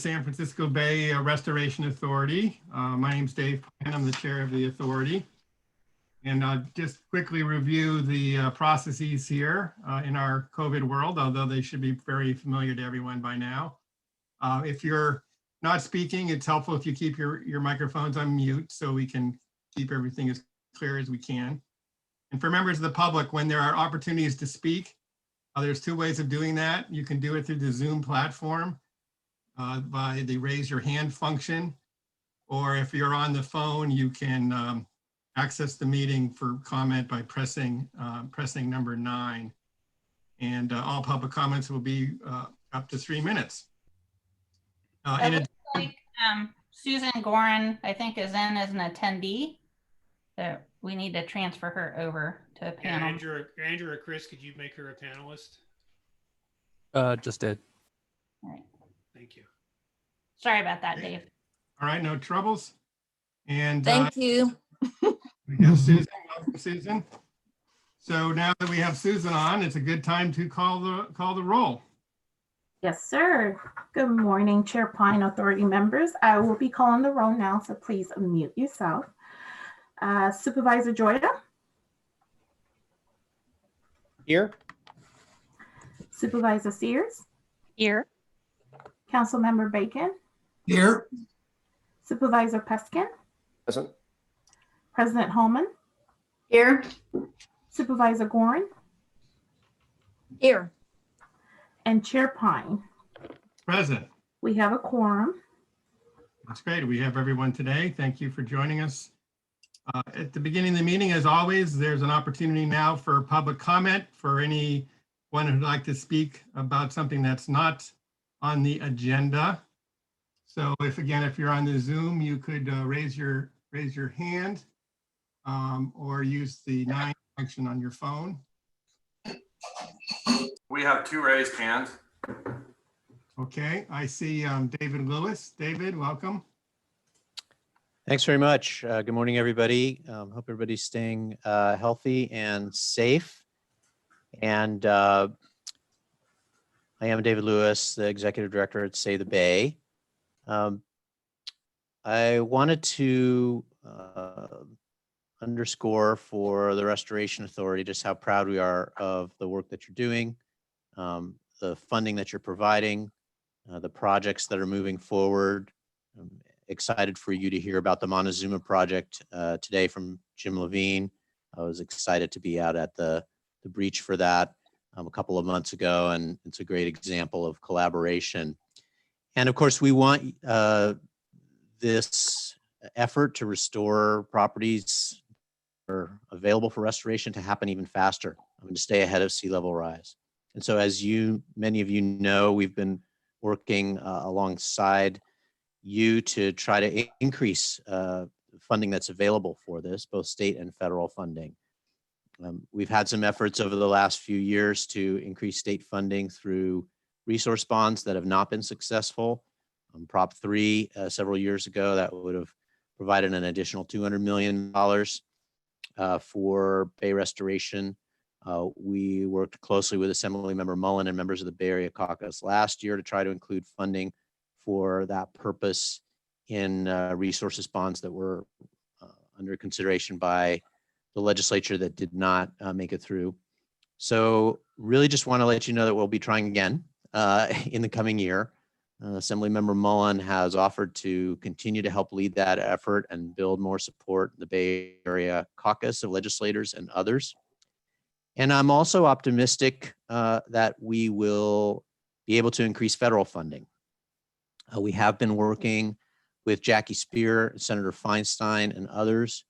San Francisco Bay Restoration Authority. My name's Dave Pine. I'm the chair of the authority. And I'll just quickly review the processes here in our COVID world, although they should be very familiar to everyone by now. If you're not speaking, it's helpful if you keep your microphones on mute so we can keep everything as clear as we can. And for members of the public, when there are opportunities to speak, there's two ways of doing that. You can do it through the Zoom platform by the raise your hand function, or if you're on the phone, you can access the meeting for comment by pressing number 9. And all public comments will be up to 3 minutes. It looks like Susan Gorin, I think, is in as an attendee. So we need to transfer her over to a panel. Andrew or Chris, could you make her a panelist? Just did. All right. Thank you. Sorry about that, Dave. All right, no troubles. And Thank you. we have Susan. Welcome, Susan. So now that we have Susan on, it's a good time to call the roll. Yes, sir. Good morning, Chair Pine, authority members. I will be calling the roll now, so please unmute yourself. Supervisor Joyda? Here. Supervisor Sears? Here. Councilmember Bacon? Here. Supervisor Peskin? Present. President Holman? Here. Supervisor Gorin? Here. And Chair Pine. Present. We have a quorum. That's great. We have everyone today. Thank you for joining us. At the beginning of the meeting, as always, there's an opportunity now for public comment for anyone who'd like to speak about something that's not on the agenda. So if you're on the Zoom, you could raise your hand or use the 9 function on your phone. We have 2 raised hands. Okay, I see David Lewis. David, welcome. Thanks very much. Good morning, everybody. Hope everybody's staying healthy and safe. And I am David Lewis, the Executive Director at Save the Bay. I wanted to underscore for the Restoration Authority just how proud we are of the work that you're doing, the funding that you're providing, the projects that are moving forward. I'm excited for you to hear about the Montezuma project today from Jim Levine. I was excited to be out at the breach for that a couple of months ago, and it's a great example of collaboration. And of course, we want this effort to restore properties that are available for restoration to happen even faster. I'm going to stay ahead of sea level rise. And so as many of you know, we've been working alongside you to try to increase funding that's available for this, both state and federal funding. We've had some efforts over the last few years to increase state funding through resource bonds that have not been successful. Prop 3 several years ago, that would have provided an additional $200 million for Bay restoration. We worked closely with Assemblymember Mullen and members of the Bay Area Caucus last year to try to include funding for that purpose in resources bonds that were under consideration by the legislature that did not make it through. So really just want to let you know that we'll be trying again in the coming year. Assemblymember Mullen has offered to continue to help lead that effort and build more support in the Bay Area Caucus of legislators and others. And I'm also optimistic that we will be able to increase federal funding. We have been working with Jackie Speer, Senator Feinstein, and others.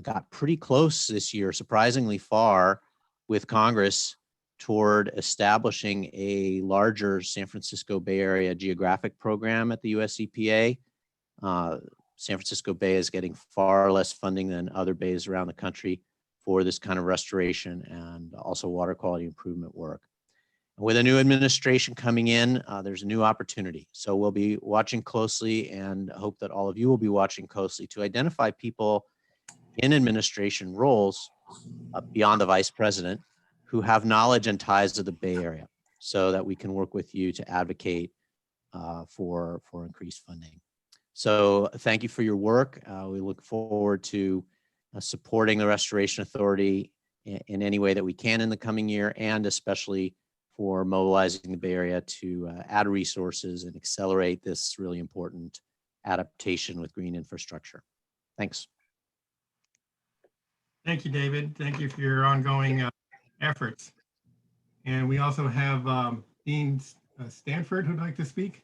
Got pretty close this year, surprisingly far, with Congress toward establishing a larger San Francisco Bay Area geographic program at the US EPA. San Francisco Bay is getting far less funding than other bays around the country for this kind of restoration and also water quality improvement work. With a new administration coming in, there's a new opportunity. So we'll be watching closely and hope that all of you will be watching closely to identify people in administration roles beyond the vice president who have knowledge and ties to the Bay Area so that we can work with you to advocate for increased funding. So thank you for your work. We look forward to supporting the Restoration Authority in any way that we can in the coming year, and especially for mobilizing the Bay Area to add resources and accelerate this really important adaptation with green infrastructure. Thanks. Thank you, David. Thank you for your ongoing efforts. And we also have Dean Stanford who'd like to speak.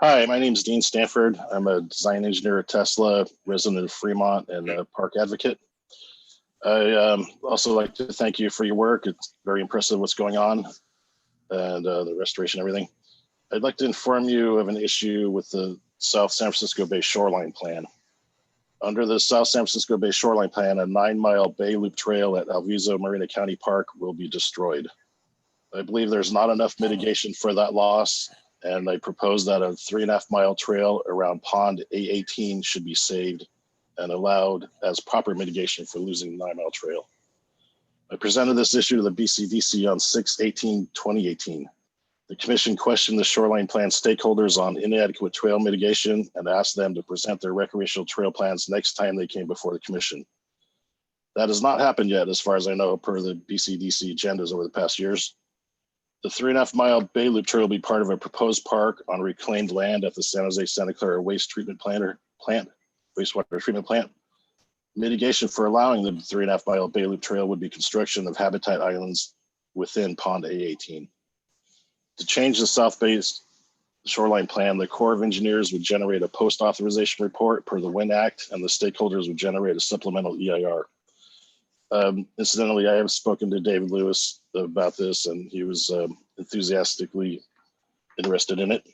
Hi, my name is Dean Stanford. I'm a design engineer at Tesla, resident of Fremont, and a park advocate. I also like to thank you for your work. It's very impressive what's going on and the restoration and everything. I'd like to inform you of an issue with the South San Francisco Bay Shoreline Plan. Under the South San Francisco Bay Shoreline Plan, a 9-mile bay loop trail at Alviso Marina County Park will be destroyed. I believe there's not enough mitigation for that loss, and I propose that a 3.5-mile trail around Pond A18 should be saved and allowed as proper mitigation for losing the 9-mile trail. I presented this issue to the BCDC on 6/18/2018. The commission questioned the shoreline plan stakeholders on inadequate trail mitigation and asked them to present their recreational trail plans next time they came before the commission. That has not happened yet, as far as I know, per the BCDC agendas over the past years. The 3.5-mile bay loop trail will be part of a proposed park on reclaimed land at the San Jose Santa Clara wastewater treatment plant. Mitigation for allowing the 3.5-mile bay loop trail would be construction of habitat islands within Pond A18. To change the South Bay shoreline plan, the Corps of Engineers would generate a post-authorization report per the WIN Act, and the stakeholders would generate a supplemental EIR. Incidentally, I have spoken to David Lewis about this, and he was enthusiastically interested in it.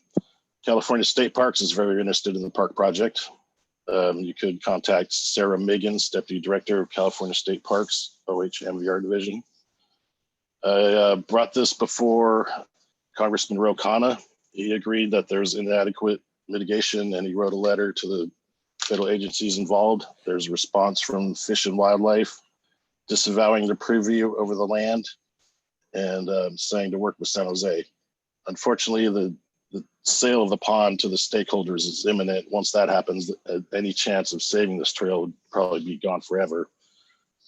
California State Parks is very interested in the park project. You could contact Sarah Miggins, Deputy Director of California State Parks, OHMVR Division. I brought this before Congressman Ro Khanna. He agreed that there's inadequate mitigation, and he wrote a letter to the federal agencies involved. There's a response from Fish and Wildlife disavowing the preview over the land and saying to work with San Jose. Unfortunately, the sale of the pond to the stakeholders is imminent. Once that happens, any chance of saving this trail would probably be gone forever.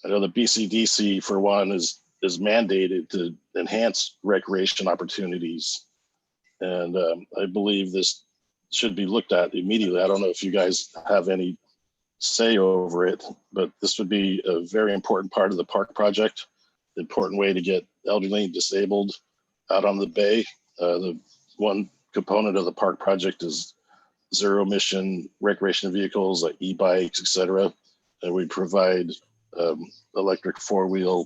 I know the BCDC, for one, is mandated to enhance recreation opportunities. And I believe this should be looked at immediately. I don't know if you guys have any say over it, but this would be a very important part of the park project, an important way to get elderly and disabled out on the bay. The one component of the park project is zero emission recreation vehicles like e-bikes, etc. And we provide electric 4-wheel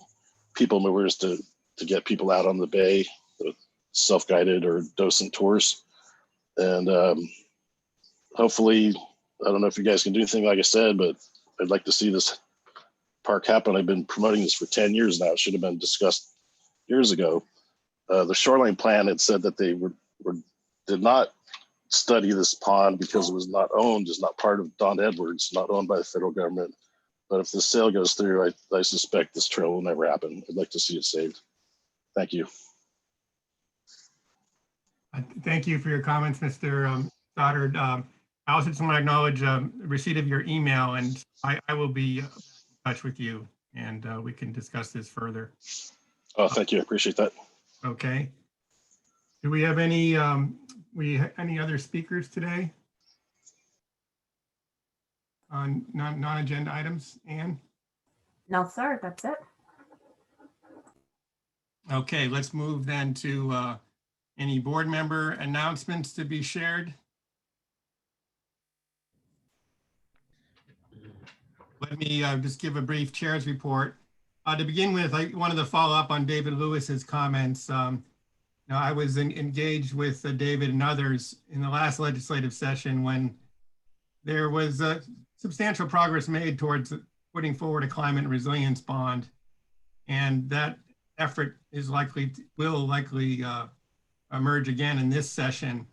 people movers to get people out on the bay, self-guided or docent tours. And hopefully, I don't know if you guys can do anything, like I said, but I'd like to see this park happen. I've been promoting this for 10 years now. It should have been discussed years ago. The shoreline plan had said that they did not study this pond because it was not owned, is not part of Don Edwards, not owned by the federal government. But if the sale goes through, I suspect this trail will never happen. I'd like to see it saved. Thank you. Thank you for your comments, Mr. Stoddard. I also just want to acknowledge receipt of your email, and I will be in touch with you, and we can discuss this further. Oh, thank you. I appreciate that. Okay. Do we have any other speakers today on non-agenda items, Anne? No, sir, that's it. Okay, let's move then to any board member announcements to be shared. Let me just give a brief chair's report. To begin with, I wanted to follow up on David Lewis's comments. Now, I was engaged with David and others in the last legislative session when there was substantial progress made towards putting forward a climate resilience bond, and that effort will likely emerge again in this session.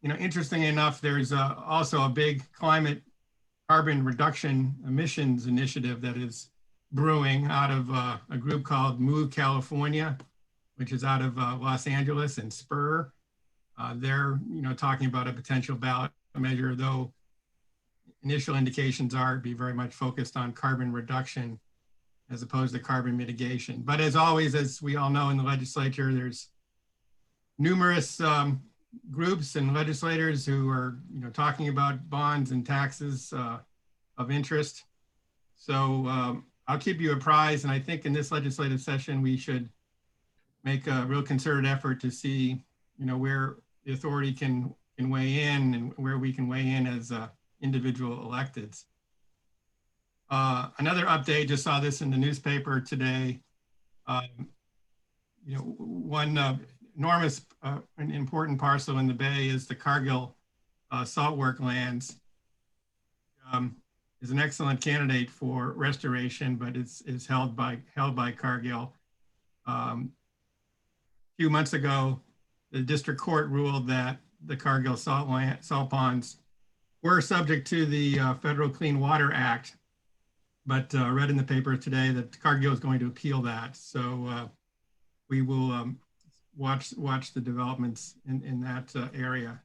Interestingly enough, there's also a big climate carbon reduction emissions initiative that is brewing out of a group called Move California, which is out of Los Angeles and Spur. They're, talking about a potential ballot measure, though initial indications are to be very much focused on carbon reduction as opposed to carbon mitigation. But as always, as we all know in the legislature, there's numerous groups and legislators who are, talking about bonds and taxes of interest. So I'll keep you apprised. And I think in this legislative session, we should make a real concerted effort to see, where the authority can weigh in and where we can weigh in as individual electeds. Another update, just saw this in the newspaper today. One enormous and important parcel in the Bay is the Cargill saltwork lands. Is an excellent candidate for restoration, but is held by Cargill. A few months ago, the district court ruled that the Cargill salt ponds were subject to the Federal Clean Water Act, but read in the paper today that Cargill is going to appeal that. So we will watch the developments in that area.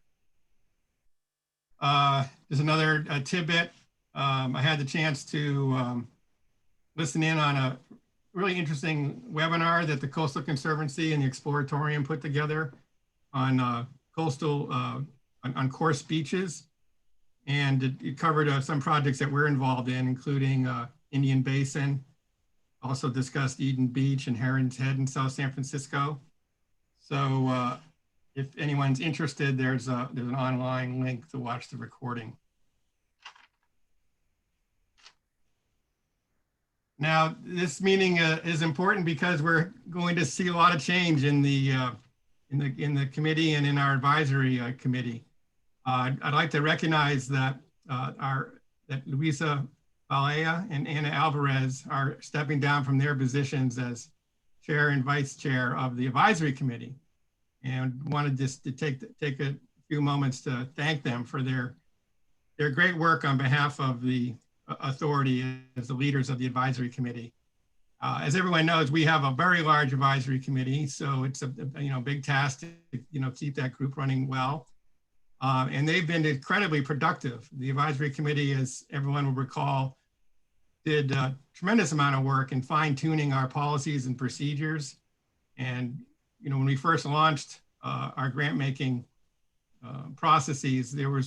There's another tidbit. I had the chance to listen in on a really interesting webinar that the Coastal Conservancy and the Exploratorium put together on coastal, on coarse beaches. And it covered some projects that we're involved in, including Indian Basin, also discussed Eden Beach and Heron's Head in South San Francisco. So if anyone's interested, there's an online link to watch the recording. Now, this meeting is important because we're going to see a lot of change in the committee and in our advisory committee. I'd like to recognize that that Luisa Balea and Anna Alvarez are stepping down from their positions as chair and vice chair of the advisory committee, and wanted just to take a few moments to thank them for their great work on behalf of the authority as the leaders of the advisory committee. As everyone knows, we have a very large advisory committee, so it's a big task to keep that group running well. And they've been incredibly productive. The advisory committee, as everyone will recall, did a tremendous amount of work in fine-tuning our policies and procedures. And when we first launched our grant-making processes, there were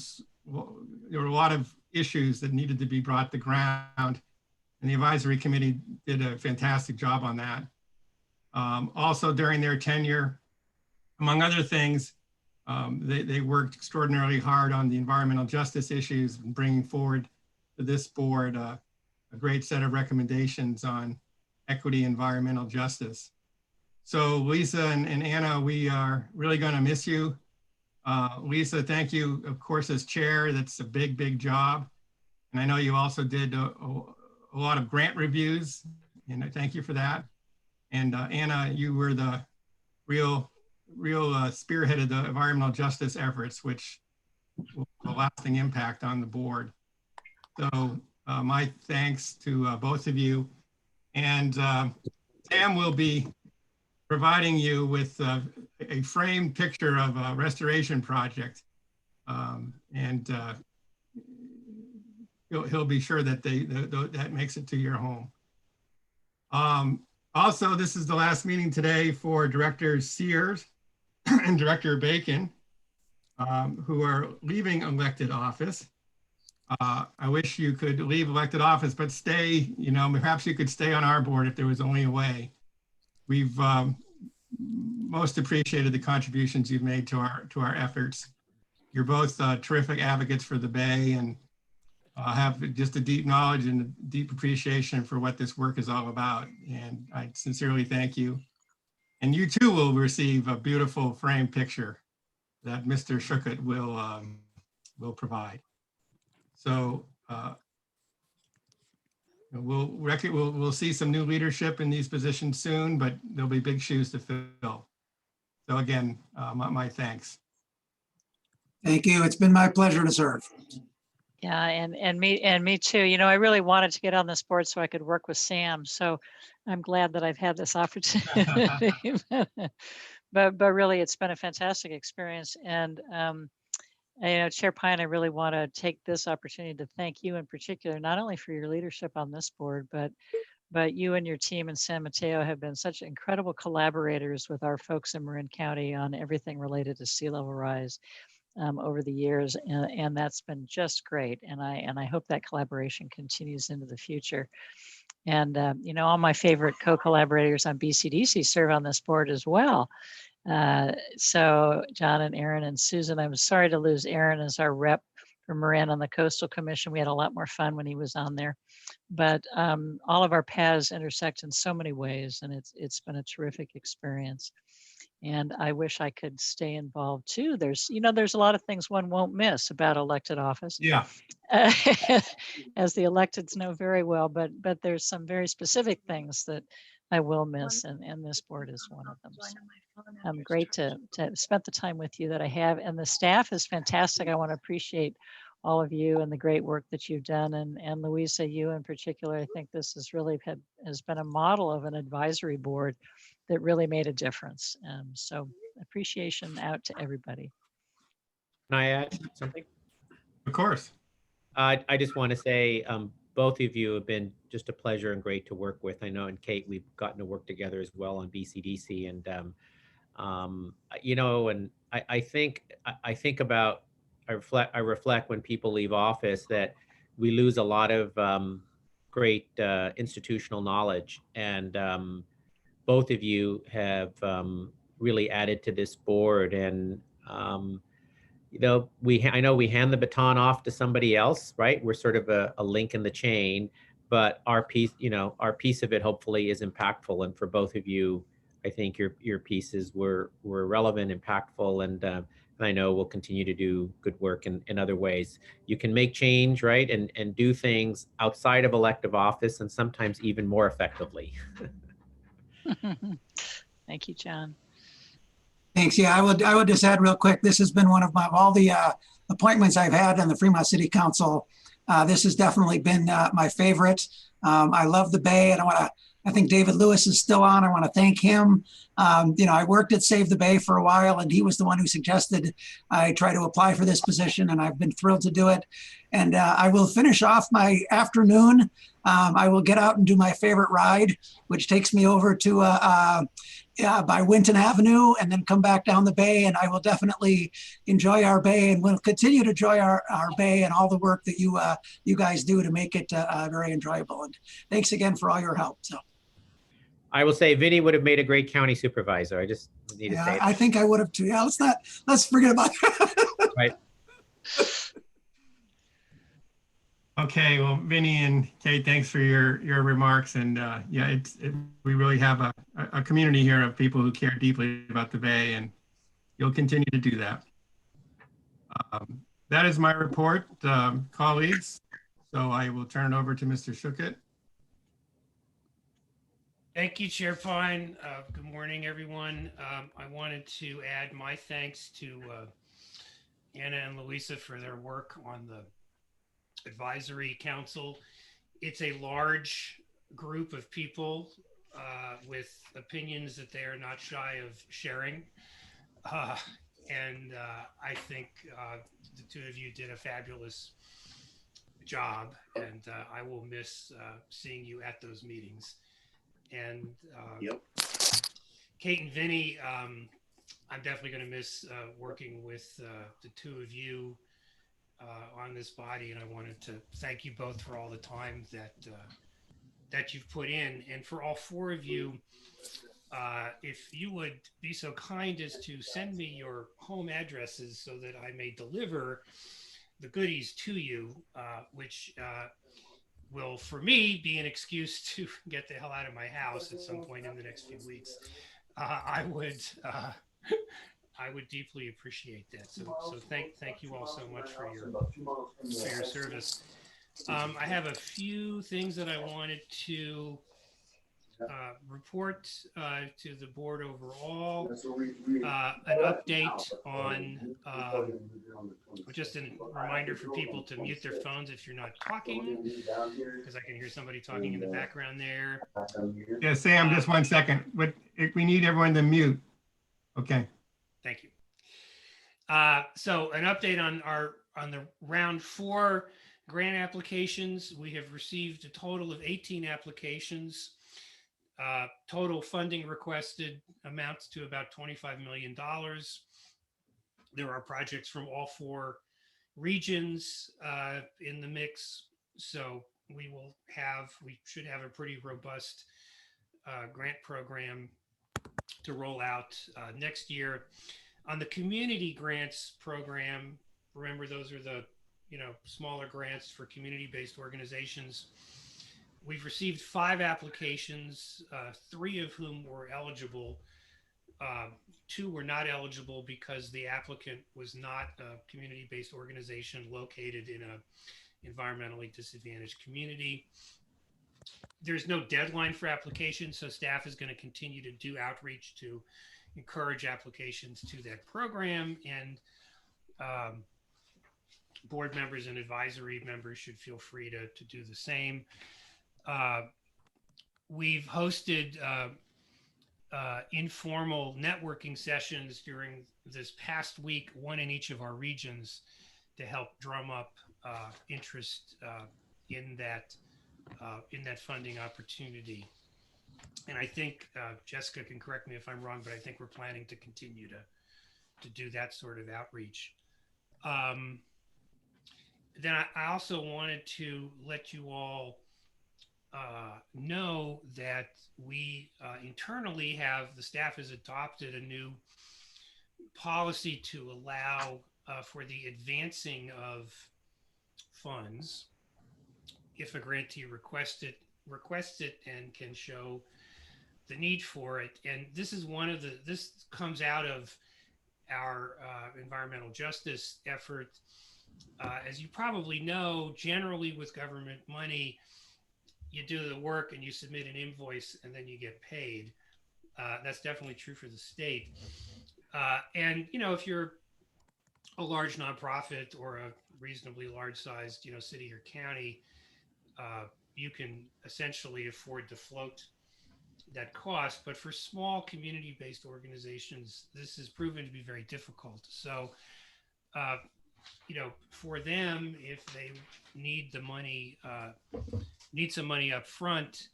a lot of issues that needed to be brought to ground, and the advisory committee did a fantastic job on that. Also, during their tenure, among other things, they worked extraordinarily hard on the environmental justice issues and bringing forward to this board a great set of recommendations on equity and environmental justice. So Lisa and Anna, we are really going to miss you. Lisa, thank you, of course, as chair. That's a big, big job. And I know you also did a lot of grant reviews, and I thank you for that. And Anna, you were the real spearhead of the environmental justice efforts, which will have a lasting impact on the board. So my thanks to both of you. And Sam will be providing you with a framed picture of a restoration project. And he'll be sure that that makes it to your home. Also, this is the last meeting today for Director Sears and Director Bacon, who are leaving elected office. I wish you could leave elected office, but stay, perhaps you could stay on our board if there was only a way. We've most appreciated the contributions you've made to our efforts. You're both terrific advocates for the Bay, and have just a deep knowledge and a deep appreciation for what this work is all about. And I sincerely thank you. And you too will receive a beautiful framed picture that Mr. Schuckert will provide. So we'll see some new leadership in these positions soon, but there'll be big shoes to fill. So again, my thanks. Thank you. It's been my pleasure to serve. Yeah, and me too. You know, I really wanted to get on this board so I could work with Sam. So I'm glad that I've had this opportunity. But really, it's been a fantastic experience. And you know, Chair Pine, I really want to take this opportunity to thank you in particular, not only for your leadership on this board, but you and your team in San Mateo have been such incredible collaborators with our folks in Marin County on everything related to sea level rise over the years, and that's been just great. And I hope that collaboration continues into the future. And you know, all my favorite co-collaborators on BCDC serve on this board as well. So John and Aaron and Susan, I'm sorry to lose Aaron as our rep for Marin on the Coastal Commission. We had a lot more fun when he was on there. But all of our paths intersect in so many ways, and it's been a terrific experience. And I wish I could stay involved too. There's a lot of things one won't miss about elected office. Yeah. As the electeds know very well, but there's some very specific things that I will miss, and this board is one of them. So I'm great to spend the time with you that I have, and the staff is fantastic. I want to appreciate all of you and the great work that you've done, and Louisa, you in particular. I think this has really has been a model of an advisory board that really made a difference. So appreciation out to everybody. Can I add something? Of course. I just want to say both of you have been just a pleasure and great to work with. I know, and Kate, we've gotten to work together as well on BCDC, and you know, and I think about, I reflect when people leave office that we lose a lot of great institutional knowledge, and both of you have really added to this board. And you know, I know we hand the baton off to somebody else, right? We're sort of a link in the chain, but our piece, you know, our piece of it hopefully is impactful. And for both of you, I think your pieces were relevant, impactful, and I know we'll continue to do good work in other ways. You can make change, right? And do things outside of elective office, and sometimes even more effectively. Thank you, John. Thanks. Yeah, I would just add real quick. This has been one of all the appointments I've had on the Fremont City Council. This has definitely been my favorite. I love the Bay, and I think David Lewis is still on. I want to thank him. You know, I worked at Save the Bay for a while, and he was the one who suggested I try to apply for this position, and I've been thrilled to do it. And I will finish off my afternoon. I will get out and do my favorite ride, which takes me over to by Winton Avenue, and then come back down the Bay. And I will definitely enjoy our Bay, and we'll continue to enjoy our Bay and all the work that you guys do to make it very enjoyable. And thanks again for all your help. So I will say Vinny would have made a great county supervisor. I just need to say that. I think I would have too. Yeah, let's forget about that. Right. Okay, well, Vinny and Kate, thanks for your remarks. And yeah, we really have a community here of people who care deeply about the Bay, and you'll continue to do that. That is my report, colleagues. So I will turn it over to Mr. Schuchert. Thank you, Chair Pine. Good morning, everyone. I wanted to add my thanks to Anna and Louisa for their work on the Advisory Council. It's a large group of people with opinions that they are not shy of sharing. And I think the two of you did a fabulous job, and I will miss seeing you at those meetings. And Yep. Kate and Vinny, I'm definitely going to miss working with the two of you on this body, and I wanted to thank you both for all the time that you've put in, and for all four of you. If you would be so kind as to send me your home addresses so that I may deliver the goodies to you, which will, for me, be an excuse to get the hell out of my house at some point in the next few weeks. I would deeply appreciate that. So thank you all so much for your service. I have a few things that I wanted to report to the board overall, an update on, just a reminder for people to mute their phones if you're not talking, because I can hear somebody talking in the background there. Yeah, Sam, just 1 second. We need everyone to mute. Okay. Thank you. So an update on the round 4 grant applications. We have received a total of 18 applications. Total funding requested amounts to about $25 million. There are projects from all 4 regions in the mix. So we should have a pretty robust grant program to roll out next year. On the community grants program, remember those are the smaller grants for community-based organizations. We've received 5 applications, 3 of whom were eligible. 2 were not eligible because the applicant was not a community-based organization located in an environmentally disadvantaged community. There's no deadline for applications, so staff is going to continue to do outreach to encourage applications to that program, and board members and advisory members should feel free to do the same. We've hosted informal networking sessions during this past week, 1 in each of our regions, to help drum up interest in that funding opportunity. And I think Jessica can correct me if I'm wrong, but I think we're planning to continue to do that sort of outreach. Then I also wanted to let you all know that we internally the staff has adopted a new policy to allow for the advancing of funds if a grantee requests it and can show the need for it. And this is this comes out of our environmental justice effort. As you probably know, generally with government money, you do the work and you submit an invoice and then you get paid. That's definitely true for the state. And, if you're a large nonprofit or a reasonably large sized, city or county, you can essentially afford to float that cost. But for small community-based organizations, this has proven to be very difficult. So, for them, if they need the money, need some money up front,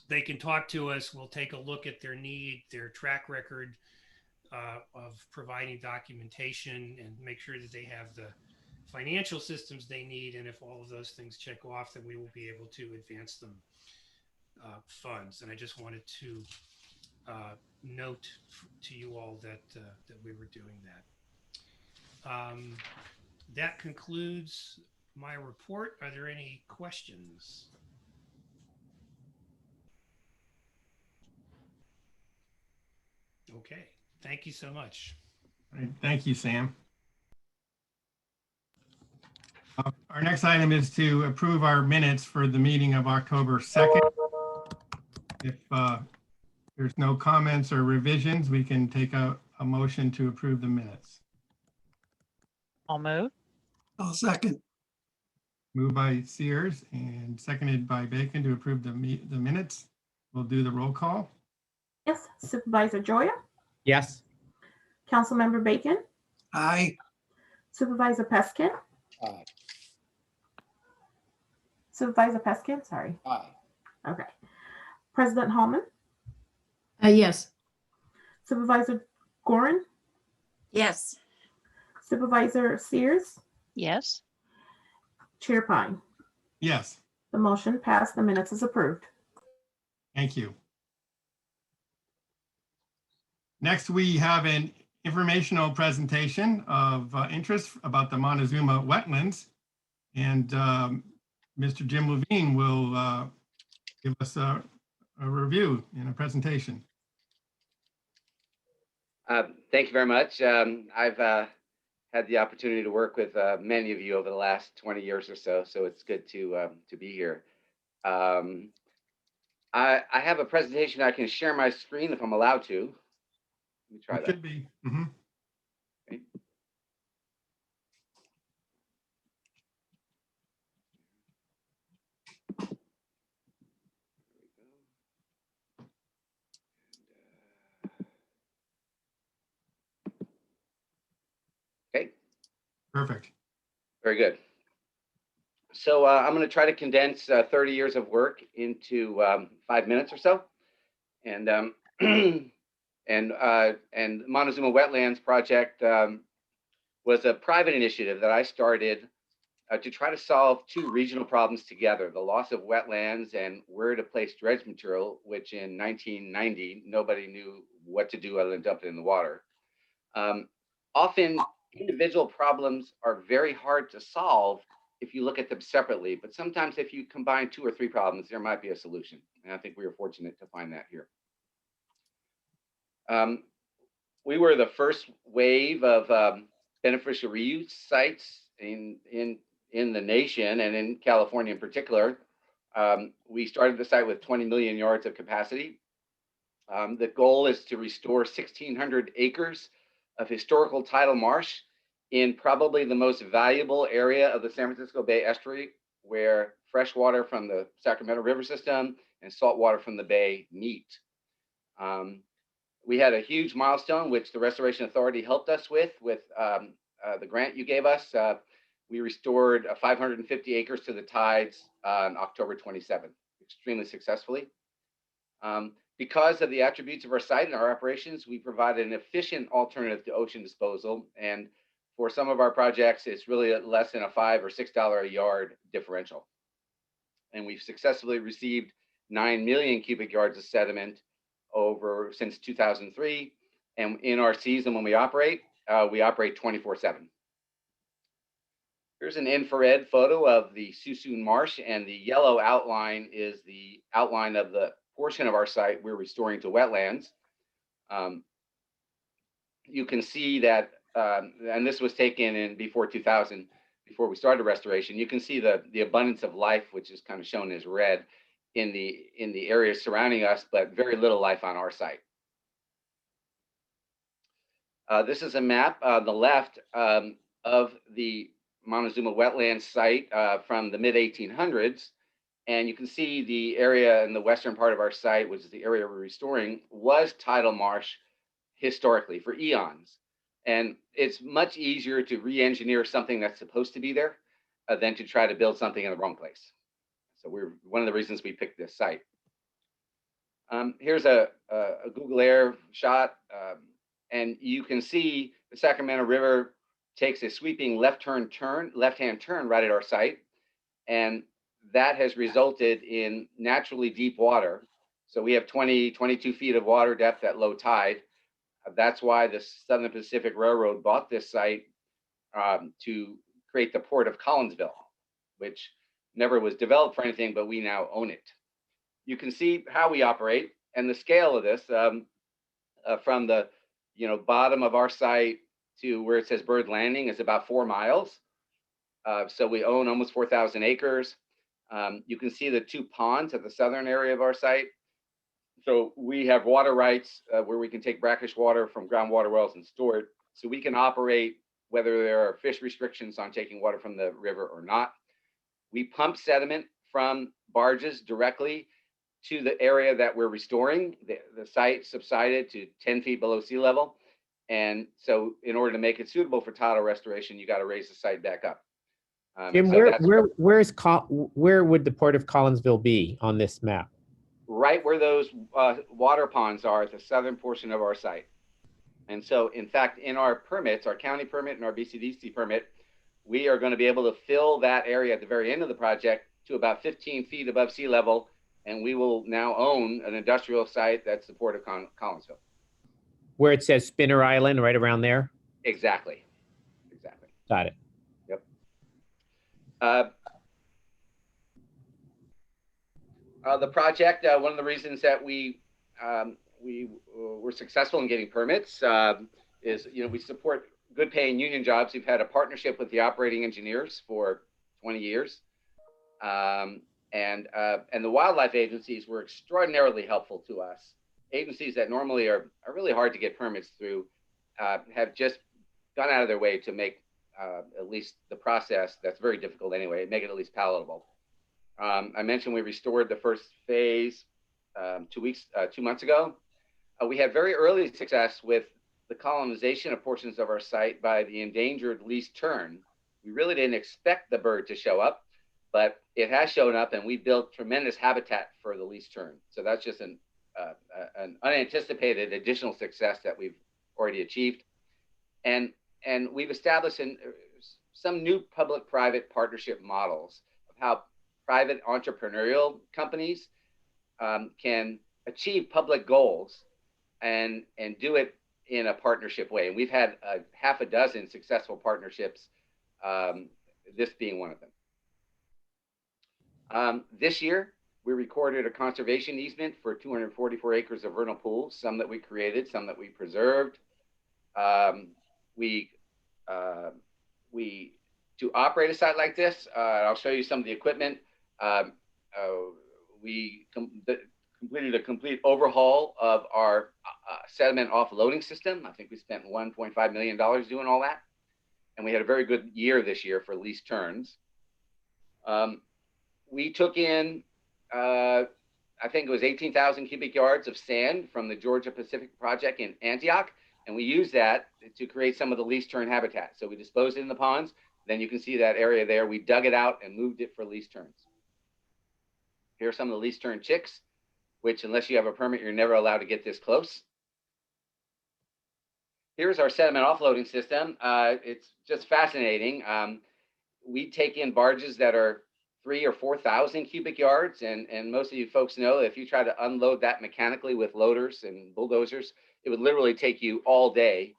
they can talk to us. We'll take a look at their need, their track record of providing documentation, and make sure that they have the financial systems they need. And if all of those things check off, then we will be able to advance them funds. And I just wanted to note to you all that we were doing that. That concludes my report. Are there any questions? Okay, thank you so much. All right, thank you, Sam. Our next item is to approve our minutes for the meeting of October 2nd. If there's no comments or revisions, we can take a motion to approve the minutes. I'll move. I'll second. Moved by Sears and seconded by Bacon to approve the minutes. We'll do the roll call. Yes, Supervisor Joya, Yes. Councilmember Bacon, Aye. Supervisor Peskin. Aye. Supervisor Peskin, sorry. Aye. Okay. President Hallman, Yes. Supervisor Gorin, Yes. Supervisor Sears, Yes. Chair Pine. Yes, The motion passed. The minutes is approved. thank you. Next, we have an informational presentation of interest about the Montezuma wetlands. And Mr. Jim Levine will give us a review and a presentation. Thank you very much. I've had the opportunity to work with many of you over the last 20 years or so, so it's good to be here. I have a presentation. I can share my screen if I'm allowed to. Let me try It that. should be. Mhm. Okay. Okay, Perfect. very good. So I'm going to try to condense 30 years of work into 5 minutes or so. And and Montezuma Wetlands Project was a private initiative that I started to try to solve two regional problems together: the loss of wetlands and where to place dredge material, which in 1990 nobody knew what to do other than dump it in the water. Often individual problems are very hard to solve if you look at them separately, but sometimes if you combine 2 or 3 problems, there might be a solution. And I think we were fortunate to find that here. We were the first wave of beneficial reuse sites in the nation and in California in particular. We started the site with 20 million yards of capacity. The goal is to restore 1,600 acres of historical tidal marsh in probably the most valuable area of the San Francisco Bay Estuary, where fresh water from the Sacramento River system and salt water from the bay meet. We had a huge milestone, which the Restoration Authority helped us with the grant you gave us. We restored 550 acres to the tides on October 27th, extremely successfully. Because of the attributes of our site and our operations, we provide an efficient alternative to ocean disposal. And for some of our projects, it's really less than a $5 or $6 a yard differential. And we've successfully received 9 million cubic yards of sediment since 2003. And in our season when we operate 24/7. Here's an infrared photo of the Suisun Marsh, and the yellow outline is the outline of the portion of our site we're restoring to wetlands. You can see that, and this was taken in before 2000, before we started restoration. You can see the abundance of life, which is kind of shown as red in the areas surrounding us, but very little life on our site. This is a map on the left of the Montezuma Wetlands site from the mid-1800s. And you can see the area in the western part of our site, which is the area we're restoring, was tidal marsh historically for eons. And it's much easier to re-engineer something that's supposed to be there than to try to build something in the wrong place. So we're one of the reasons we picked this site. Here's a Google Air shot, and you can see the Sacramento River takes a sweeping left-hand turn right at our site, and that has resulted in naturally deep water. So we have 22 feet of water depth at low tide. That's why the Southern Pacific Railroad bought this site to create the port of Collinsville, which never was developed for anything, but we now own it. You can see how we operate and the scale of this from the bottom of our site to where it says Bird Landing is about 4 miles. So we own almost 4,000 acres. You can see the 2 ponds at the southern area of our site. So we have water rights where we can take brackish water from groundwater wells and store it. So we can operate whether there are fish restrictions on taking water from the river or not. We pump sediment from barges directly to the area that we're restoring. The site subsided to 10 feet below sea level. And so in order to make it suitable for tidal restoration, you got to raise the site back up. Jim, so where would the port of Collinsville be on this map? Right where those water ponds are at the southern portion of our site. And so, in fact, in our permits, our county permit and our BCDC permit, we are going to be able to fill that area at the very end of the project to about 15 feet above sea level. And we will now own an industrial site that's the port of Collinsville. Where it says Spinner Island, right around there? Exactly. Got it. Yep. The project, one of the reasons that we were successful in getting permits is, we support good paying union jobs. We've had a partnership with the operating engineers for 20 years. And the wildlife agencies were extraordinarily helpful to us. Agencies that normally are really hard to get permits through have just gone out of their way to make at least the process that's very difficult anyway, make it at least palatable. I mentioned we restored the first phase 2 months ago. We had very early success with the colonization of portions of our site by the endangered least tern. We really didn't expect the bird to show up, but it has shown up, and we built tremendous habitat for the least tern. So that's just an unanticipated additional success that we've already achieved. And we've established some new public-private partnership models of how private entrepreneurial companies can achieve public goals and do it in a partnership way. And we've had half a dozen successful partnerships, this being one of them. This year, we recorded a conservation easement for 244 acres of vernal pools, some that we created, some that we preserved. To operate a site like this, I'll show you some of the equipment. We completed a complete overhaul of our sediment offloading system. I think we spent $1.5 million doing all that. And we had a very good year this year for least terns. We took in, I think it was 18,000 cubic yards of sand from the Georgia Pacific Project in Antioch. And we used that to create some of the least tern habitat. So we disposed it in the ponds. Then you can see that area there. We dug it out and moved it for least terns. Here are some of the least tern chicks, which unless you have a permit, you're never allowed to get this close. Here's our sediment offloading system. It's just fascinating. We take in barges that are 3,000 or 4,000 cubic yards. And most of you folks know that if you try to unload that mechanically with loaders and bulldozers, it would literally take you all day.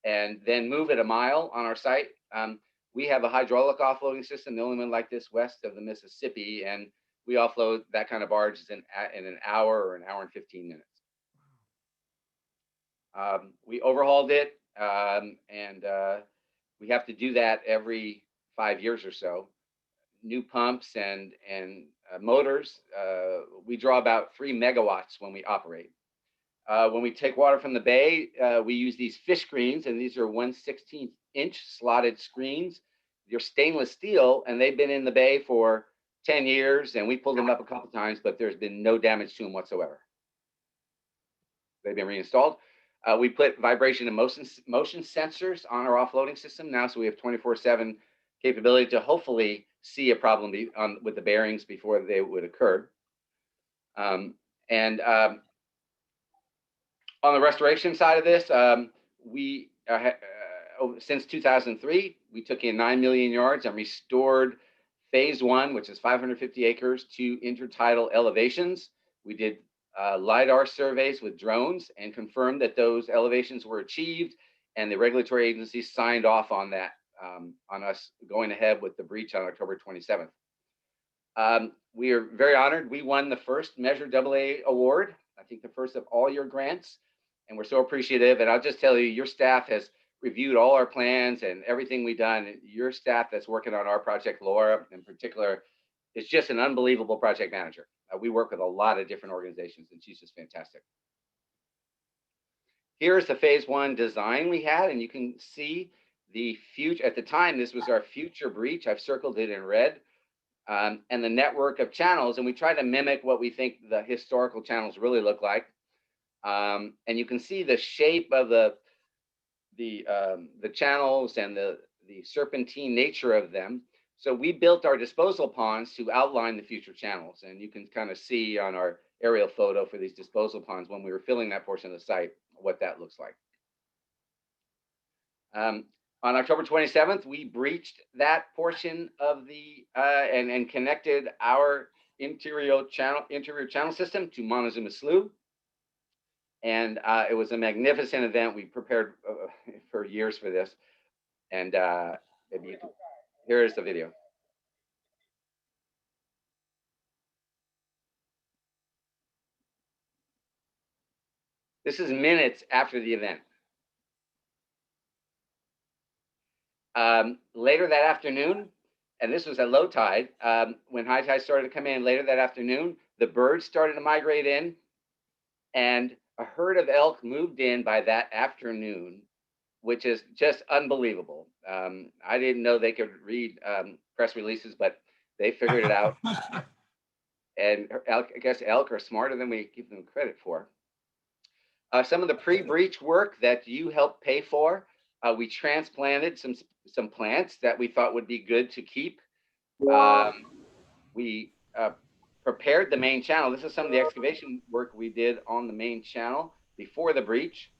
And then move it a mile on our site. We have a hydraulic offloading system, the only one like this west of the Mississippi. And we offload that kind of barges in an hour or an hour and 15 minutes. We overhauled it, and we have to do that every 5 years or so. New pumps and motors. We draw about 3 megawatts when we operate. When we take water from the bay, we use these fish screens, and these are 1/16 inch slotted screens. They're stainless steel, and they've been in the bay for 10 years, and we pulled them up a couple times, but there's been no damage to them whatsoever. They've been reinstalled. We put vibration and motion sensors on our offloading system now, so we have 24/7 capability to hopefully see a problem with the bearings before they would occur. On the restoration side of this, since 2003, we took in 9 million yards and restored phase 1, which is 550 acres, to intertidal elevations. We did LiDAR surveys with drones and confirmed that those elevations were achieved, and the regulatory agencies signed off on that, on us going ahead with the breach on October 27th. We are very honored. We won the first Measure AA award, I think the first of all your grants, and we're so appreciative. And I'll just tell you, your staff has reviewed all our plans and everything we've done. Your staff that's working on our project, Laura in particular, is just an unbelievable project manager. We work with a lot of different organizations, and she's just fantastic. Here's the phase 1 design we had, and you can see the future. At the time, this was our future breach. I've circled it in red. And the network of channels, and we try to mimic what we think the historical channels really look like. And you can see the shape of the channels and the serpentine nature of them. So we built our disposal ponds to outline the future channels, and you can kind of see on our aerial photo for these disposal ponds when we were filling that portion of the site what that looks like. On October 27th, we breached that portion of the and connected our interior channel system to Montezuma Slough. And it was a magnificent event. We prepared for years for this. And here is the video. This is minutes after the event. Later that afternoon, and this was at low tide. When high tide started to come in later that afternoon, the birds started to migrate in, and a herd of elk moved in by that afternoon, which is just unbelievable. I didn't know they could read press releases, but they figured it out. And elk, I guess elk are smarter than we give them credit for. Some of the pre-breach work that you helped pay for, we transplanted some plants that we thought would be good to keep. We prepared the main channel. This is some of the excavation work we did on the main channel before the breach.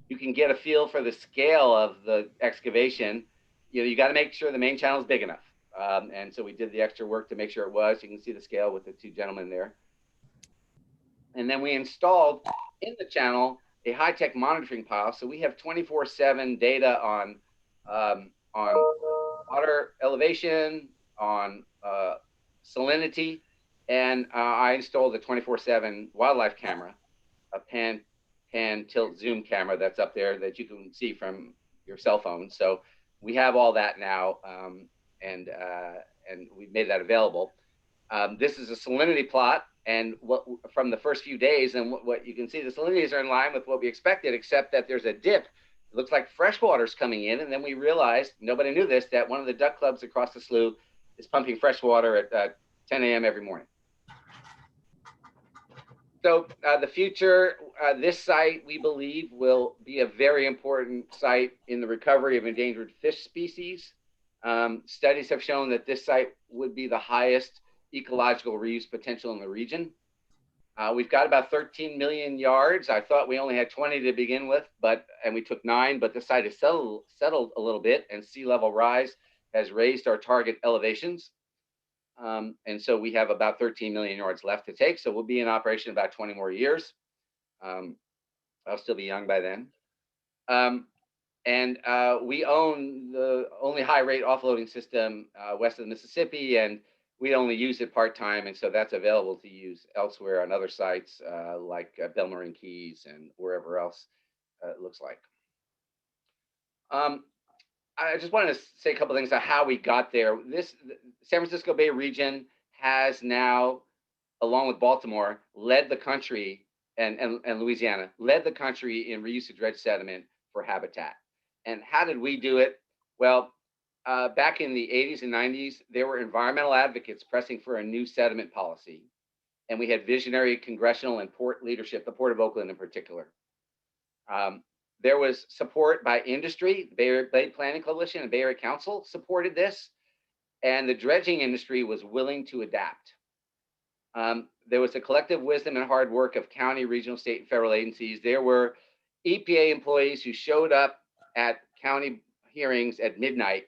You can get a feel for the scale of the excavation. You got to make sure the main channel is big enough. And so we did the extra work to make sure it was. You can see the scale with the two gentlemen there. And then we installed in the channel a high-tech monitoring pile. So we have 24/7 data on water elevation, on salinity, and I installed a 24/7 wildlife camera, a pan tilt zoom camera that's up there that you can see from your cell phone. So we have all that now, and we've made that available. This is a salinity plot, and what from the first few days, and what you can see, the salinities are in line with what we expected, except that there's a dip. It looks like fresh water's coming in, and then we realized, nobody knew this, that one of the duck clubs across the slough is pumping fresh water at 10 a.m. every morning. So the future, this site, we believe, will be a very important site in the recovery of endangered fish species. Studies have shown that this site would be the highest ecological reuse potential in the region. We've got about 13 million yards. I thought we only had 20 to begin with, and we took 9, but the site has settled a little bit, and sea level rise has raised our target elevations. And so we have about 13 million yards left to take. So we'll be in operation about 20 more years. I'll still be young by then. And we own the only high rate offloading system west of the Mississippi, and we only use it part-time. And so that's available to use elsewhere on other sites like Belmarine Keys and wherever else it looks like. I just wanted to say a couple of things on how we got there. The San Francisco Bay region has now, along with Baltimore, led the country, and Louisiana, led the country in reuse of dredge sediment for habitat. And how did we do it? Well, back in the 80s and 90s, there were environmental advocates pressing for a new sediment policy. And we had visionary congressional and port leadership, the Port of Oakland in particular. There was support by industry. The Bay Area Blade Planning Coalition and Bay Area Council supported this, and the dredging industry was willing to adapt. There was a collective wisdom and hard work of county, regional, state, and federal agencies. There were EPA employees who showed up at county hearings at midnight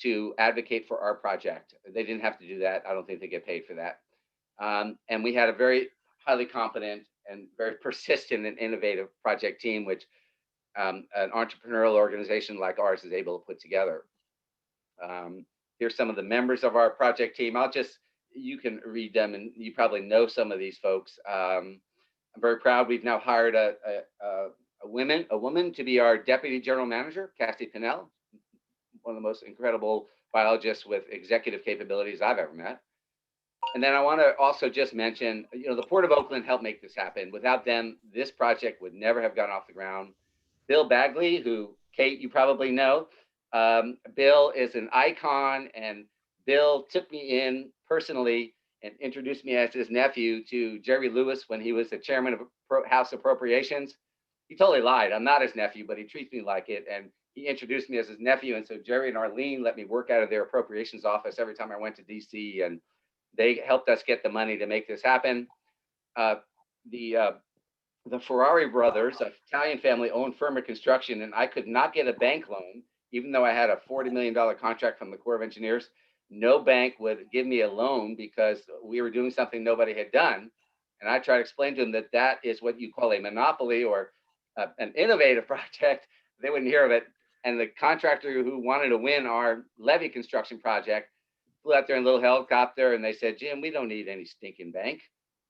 to advocate for our project. They didn't have to do that. I don't think they get paid for that. And we had a very highly competent and very persistent and innovative project team, which an entrepreneurial organization like ours is able to put together. Here's some of the members of our project team. You can read them, and you probably know some of these folks. I'm very proud. We've now hired a woman to be our deputy general manager, Cassie Pinnell, one of the most incredible biologists with executive capabilities I've ever met. And then I want to also just mention, the Port of Oakland helped make this happen. Without them, this project would never have gone off the ground. Bill Bagley, who, Kate, you probably know. Bill is an icon, and Bill took me in personally and introduced me as his nephew to Jerry Lewis when he was the chairman of House Appropriations. He totally lied. I'm not his nephew, but he treats me like it. And he introduced me as his nephew. And so Jerry and Arlene let me work out of their appropriations office every time I went to DC, and they helped us get the money to make this happen. The Ferrari brothers, an Italian family, owned Firma Construction, and I could not get a bank loan, even though I had a $40 million contract from the Corps of Engineers. No bank would give me a loan because we were doing something nobody had done. And I tried to explain to them that that is what you call a monopoly or an innovative project. They wouldn't hear of it. And the contractor who wanted to win our levee construction project flew out there in a little helicopter, and they said, "Jim, we don't need any stinking bank.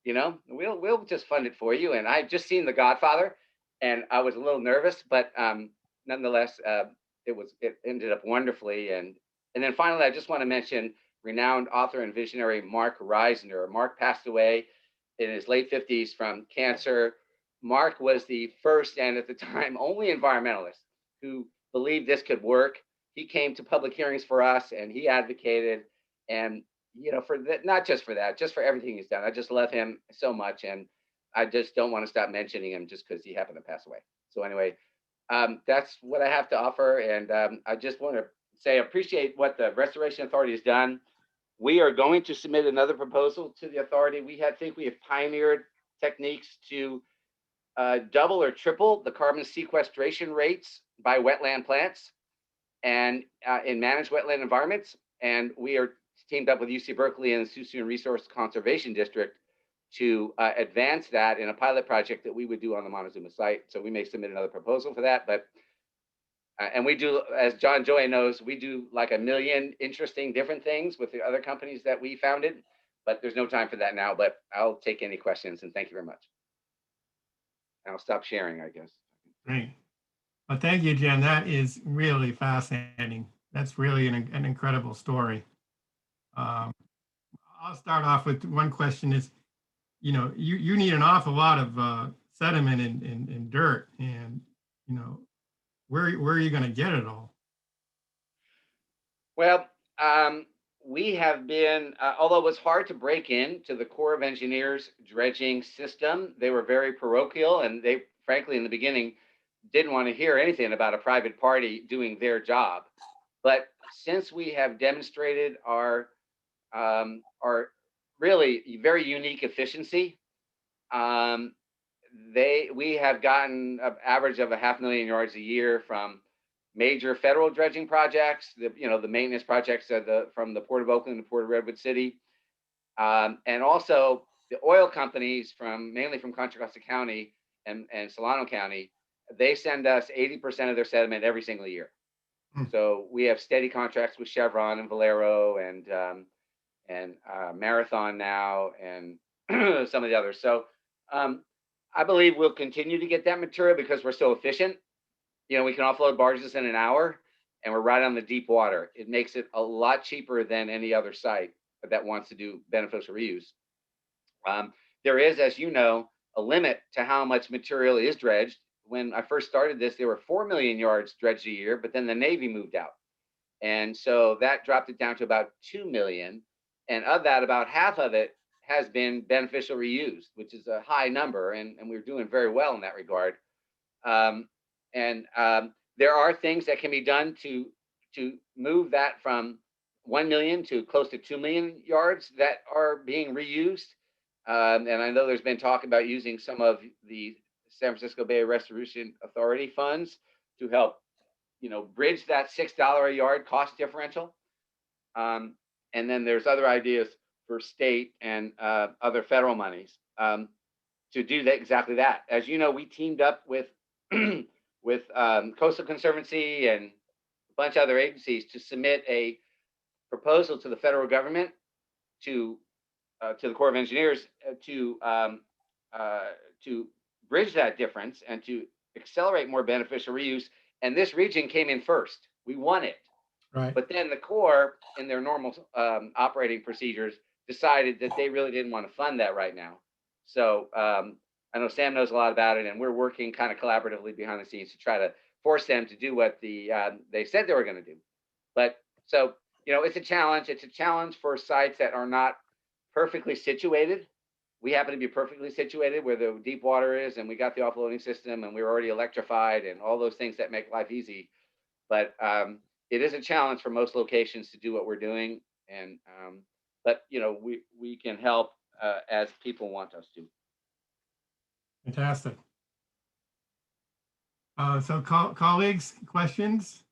We'll just fund it for you." And I had just seen The Godfather, and I was a little nervous, but nonetheless, it ended up wonderfully. And And then finally, I just want to mention renowned author and visionary Mark Reisner. Mark passed away in his late 50s from cancer. Mark was the first and at the time only environmentalist who believed this could work. He came to public hearings for us and he advocated, and for that, not just for that, just for everything he's done. I just love him so much, and I just don't want to stop mentioning him just because he happened to pass away. So anyway, that's what I have to offer, and I just want to say appreciate what the Restoration Authority has done. We are going to submit another proposal to the authority. We think we have pioneered techniques to double or triple the carbon sequestration rates by wetland plants and in managed wetland environments. And we are teamed up with UC Berkeley and the Suisun Resource Conservation District to advance that in a pilot project that we would do on the Montezuma site. So we may submit another proposal for that, but and we do, as John Joy knows, we do like a million interesting different things with the other companies that we founded, but there's no time for that now, but I'll take any questions, and thank you very much. I'll stop sharing, I guess. Great. Well, thank you, Jen. That is really fascinating. That's really an incredible story. I'll start off with one question is, you need an awful lot of sediment and dirt, and, where are you going to get it all? Well, we have been, although it was hard to break into the Corps of Engineers dredging system, they were very parochial, and they, frankly, in the beginning, didn't want to hear anything about a private party doing their job. But since we have demonstrated our really very unique efficiency, we have gotten an average of 500,000 yards a year from major federal dredging projects, the maintenance projects from the Port of Oakland to Port of Redwood City, and also the oil companies mainly from Contra Costa County and Solano County. They send us 80% of their sediment every single year. So we have steady contracts with Chevron and Valero and Marathon now and some of the others. So I believe we'll continue to get that material because we're so efficient. We can offload barges in an hour and we're right on the deep water. It makes it a lot cheaper than any other site that wants to do beneficial reuse. There is, as you know, a limit to how much material is dredged. When I first started this, there were 4 million yards dredged a year, but then the Navy moved out. And so that dropped it down to about 2 million. And of that, about half of it has been beneficial reused, which is a high number. And we're doing very well in that regard. There are things that can be done to move that from 1 million to close to 2 million yards that are being reused. And I know there's been talk about using some of the San Francisco Bay Restoration Authority funds to help, bridge that $6 a yard cost differential. And then there's other ideas for state and other federal monies to do that, exactly that. As you know, we teamed up with Coastal Conservancy and a bunch of other agencies to submit a proposal to the federal government to the Corps of Engineers to bridge that difference and to accelerate more beneficial reuse. And this region came in first. We won it. Right. But then the Corps, in their normal operating procedures, decided that they really didn't want to fund that right now. So I know Sam knows a lot about it, and we're working kind of collaboratively behind the scenes to try to force them to do what they said they were going to do. But so, it's a challenge. It's a challenge for sites that are not perfectly situated. We happen to be perfectly situated where the deep water is, and we got the offloading system, and we're already electrified, and all those things that make life easy. But it is a challenge for most locations to do what we're doing, and but we can help as people want us to. Fantastic. So colleagues, questions?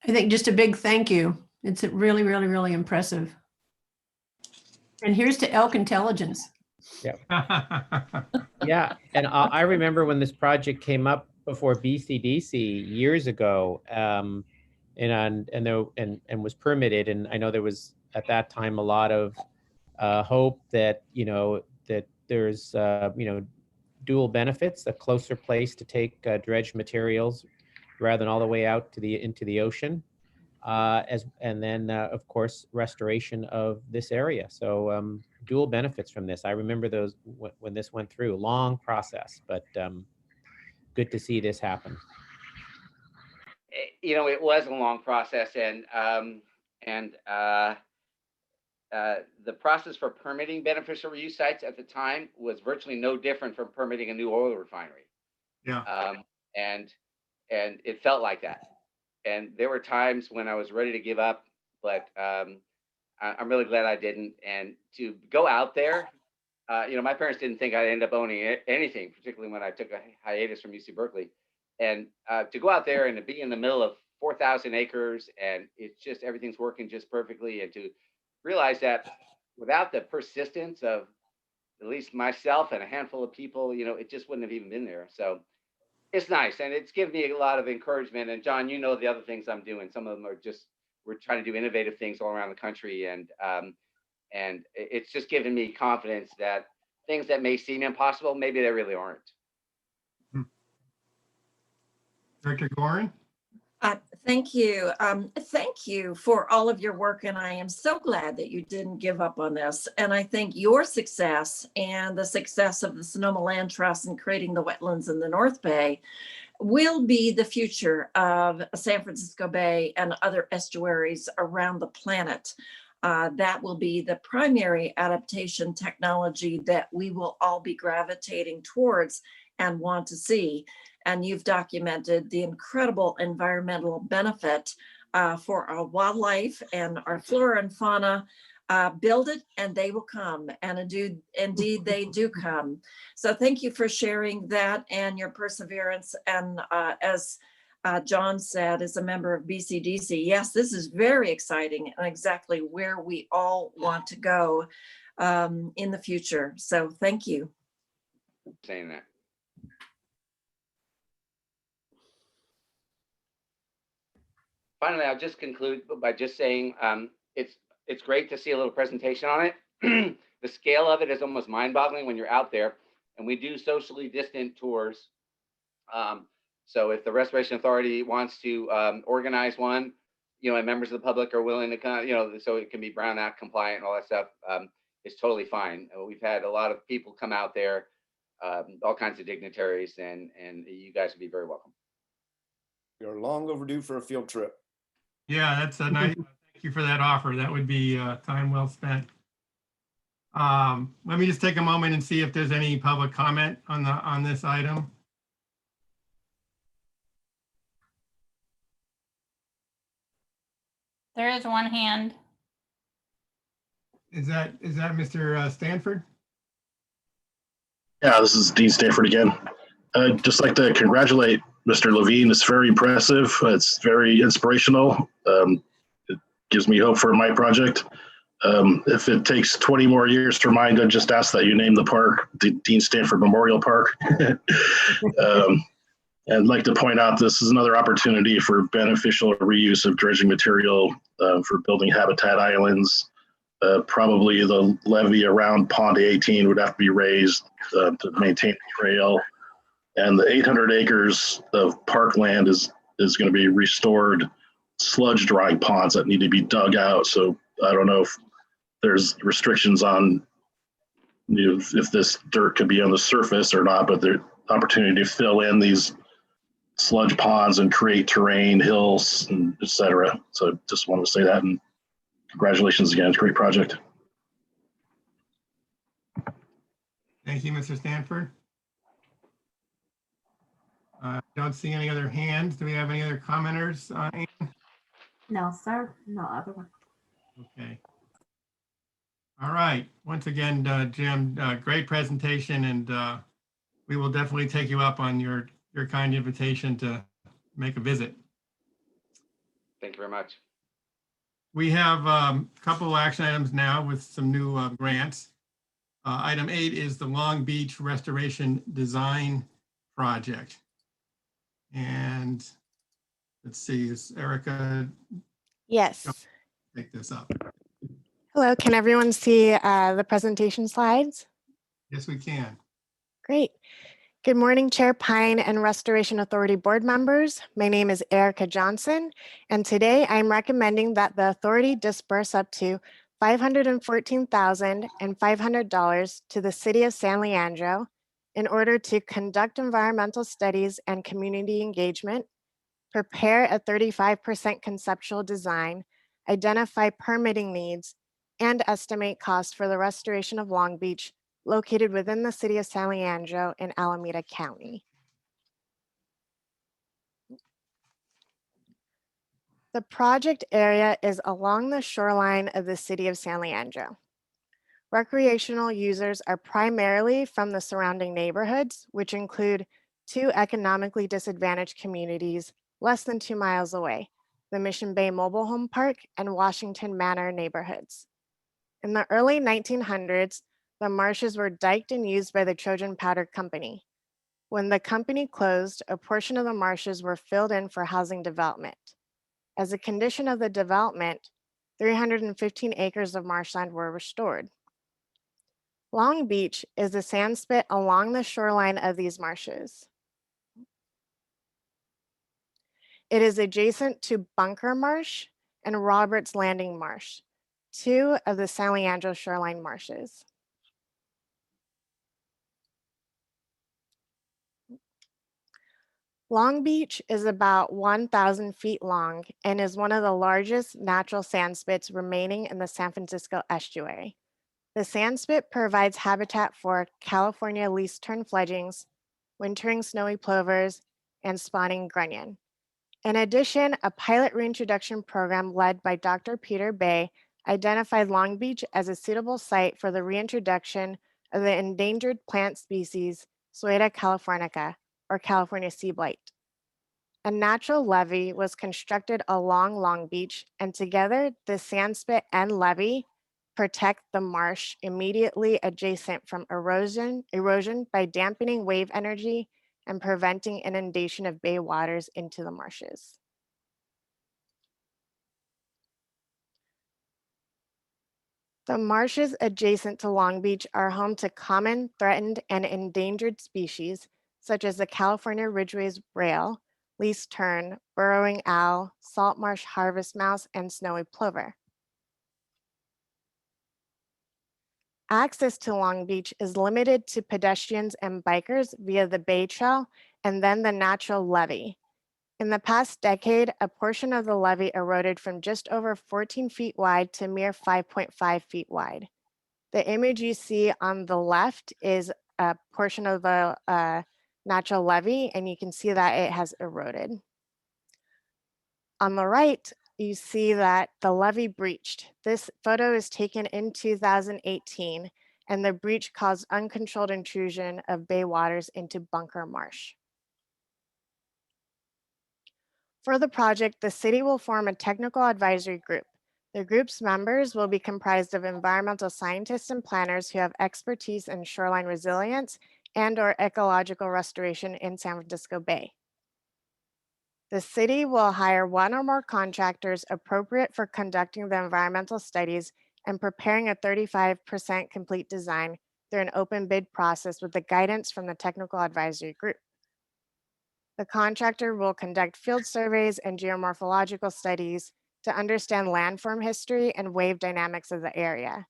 I think just a big thank you. It's really, really, really impressive. And here's to elk intelligence. Yeah, and I remember when this project came up before BCDC years ago, and was permitted, and I know there was at that time a lot of hope that that there's dual benefits, a closer place to take dredged materials rather than all the way out to into the ocean. And then of course, restoration of this area. So dual benefits from this. I remember those when this went through, long process, but good to see this happen. You know, it was a long process, and the process for permitting beneficial reuse sites at the time was virtually no different from permitting a new oil refinery. Yeah. And it felt like that. And there were times when I was ready to give up, but I'm really glad I didn't. And to go out there, you know, my parents didn't think I'd end up owning anything, particularly when I took a hiatus from UC Berkeley. And to go out there and to be in the middle of 4,000 acres and it's just everything's working just perfectly, and to realize that without the persistence of at least myself and a handful of people, you know, it just wouldn't have even been there. So it's nice, and it's given me a lot of encouragement. And John, you know, the other things I'm doing, some of them are just, we're trying to do innovative things all around the country, and it's just given me confidence that things that may seem impossible, maybe they really aren't. Director Gorin? Thank you. Thank you for all of your work, and I am so glad that you didn't give up on this. And I think your success and the success of the Sonoma Land Trust in creating the wetlands in the North Bay will be the future of San Francisco Bay and other estuaries around the planet. That will be the primary adaptation technology that we will all be gravitating towards and want to see. And you've documented the incredible environmental benefit for our wildlife and our flora and fauna. Build it and they will come, and indeed they do come. So thank you for sharing that and your perseverance. And as John said, as a member of BCDC, yes, this is very exciting and exactly where we all want to go in the future. So thank you. Saying that. Finally, I'll just conclude by just saying it's great to see a little presentation on it. The scale of it is almost mind-boggling when you're out there, and we do socially distant tours. So if the Restoration Authority wants to organize one, you know, and members of the public are willing to come, you know, so it can be Brown Act compliant and all that stuff, it's totally fine. We've had a lot of people come out there, all kinds of dignitaries, and you guys would be very welcome. You're long overdue for a field trip. Yeah, that's a nice, thank you for that offer. That would be time well spent. Let me just take a moment and see if there's any public comment on this item. There is one hand. Is that Mr. Stanford? Yeah, this is Dean Stanford again. I'd just like to congratulate Mr. Levine. It's very impressive. It's very inspirational. It gives me hope for my project. If it takes 20 more years for mine, I'd just ask that you name the park the Dean Stanford Memorial Park. And I'd like to point out this is another opportunity for beneficial reuse of dredging material for building habitat islands. Probably the levee around Pond 18 would have to be raised to maintain the trail. And the 800 acres of parkland is going to be restored sludge drying ponds that need to be dug out. So I don't know if there's restrictions on if this dirt could be on the surface or not, but there's opportunity to fill in these sludge ponds and create terrain, hills, and et cetera. So just wanted to say that, and congratulations again. It's a great project. Thank you, Mr. Stanford. Don't see any other hands. Do we have any other commenters? Ann? No, sir. No other one. Okay. All right. Once again, Jim, great presentation, and we will definitely take you up on your kind invitation to make a visit. Thank you very much. We have a couple of action items now with some new grants. Item 8 is the Long Beach Restoration Design Project. And let's see, is Erica? Yes. Take this up. Hello, can everyone see the presentation slides? Yes, we can. Great. Good morning, Chair Pine and Restoration Authority board members. My name is Erica Johnson, and today I'm recommending that the authority disperse up to $514,500 to the city of San Leandro in order to conduct environmental studies and community engagement, prepare a 35% conceptual design, identify permitting needs, and estimate costs for the restoration of Long Beach, located within the city of San Leandro in Alameda County. The project area is along the shoreline of the city of San Leandro. Recreational users are primarily from the surrounding neighborhoods, which include 2 economically disadvantaged communities less than 2 miles away, the Mission Bay Mobile Home Park and Washington Manor neighborhoods. In the early 1900s, the marshes were diked and used by the Trojan Powder Company. When the company closed, a portion of the marshes were filled in for housing development. As a condition of the development, 315 acres of marshland were restored. Long Beach is a sand spit along the shoreline of these marshes. It is adjacent to Bunker Marsh and Roberts Landing Marsh, 2 of the San Leandro shoreline marshes. Long Beach is about 1,000 feet long and is one of the largest natural sand spits remaining in the San Francisco estuary. The sand spit provides habitat for California least-tern fledglings, wintering snowy plovers, and spawning grunion. In addition, a pilot reintroduction program led by Dr. Peter Bay identified Long Beach as a suitable site for the reintroduction of the endangered plant species Sueta californica, or California sea blight. A natural levee was constructed along Long Beach, and together the sand spit and levee protect the marsh immediately adjacent from erosion by dampening wave energy and preventing inundation of bay waters into the marshes. The marshes adjacent to Long Beach are home to common, threatened, and endangered species, such as the California Ridgway's rail, least tern, burrowing owl, salt marsh harvest mouse, and snowy plover. Access to Long Beach is limited to pedestrians and bikers via the Bay Trail and then the natural levee. In the past decade, a portion of the levee eroded from just over 14 feet wide to mere 5.5 feet wide. The image you see on the left is a portion of the natural levee, and you can see that it has eroded. On the right, you see that the levee breached. This photo is taken in 2018, and the breach caused uncontrolled intrusion of bay waters into Bunker Marsh. For the project, the city will form a technical advisory group. The group's members will be comprised of environmental scientists and planners who have expertise in shoreline resilience and/or ecological restoration in San Francisco Bay. The city will hire 1 or more contractors appropriate for conducting the environmental studies and preparing a 35% complete design through an open bid process with the guidance from the technical advisory group. The contractor will conduct field surveys and geomorphological studies to understand landform history and wave dynamics of the area.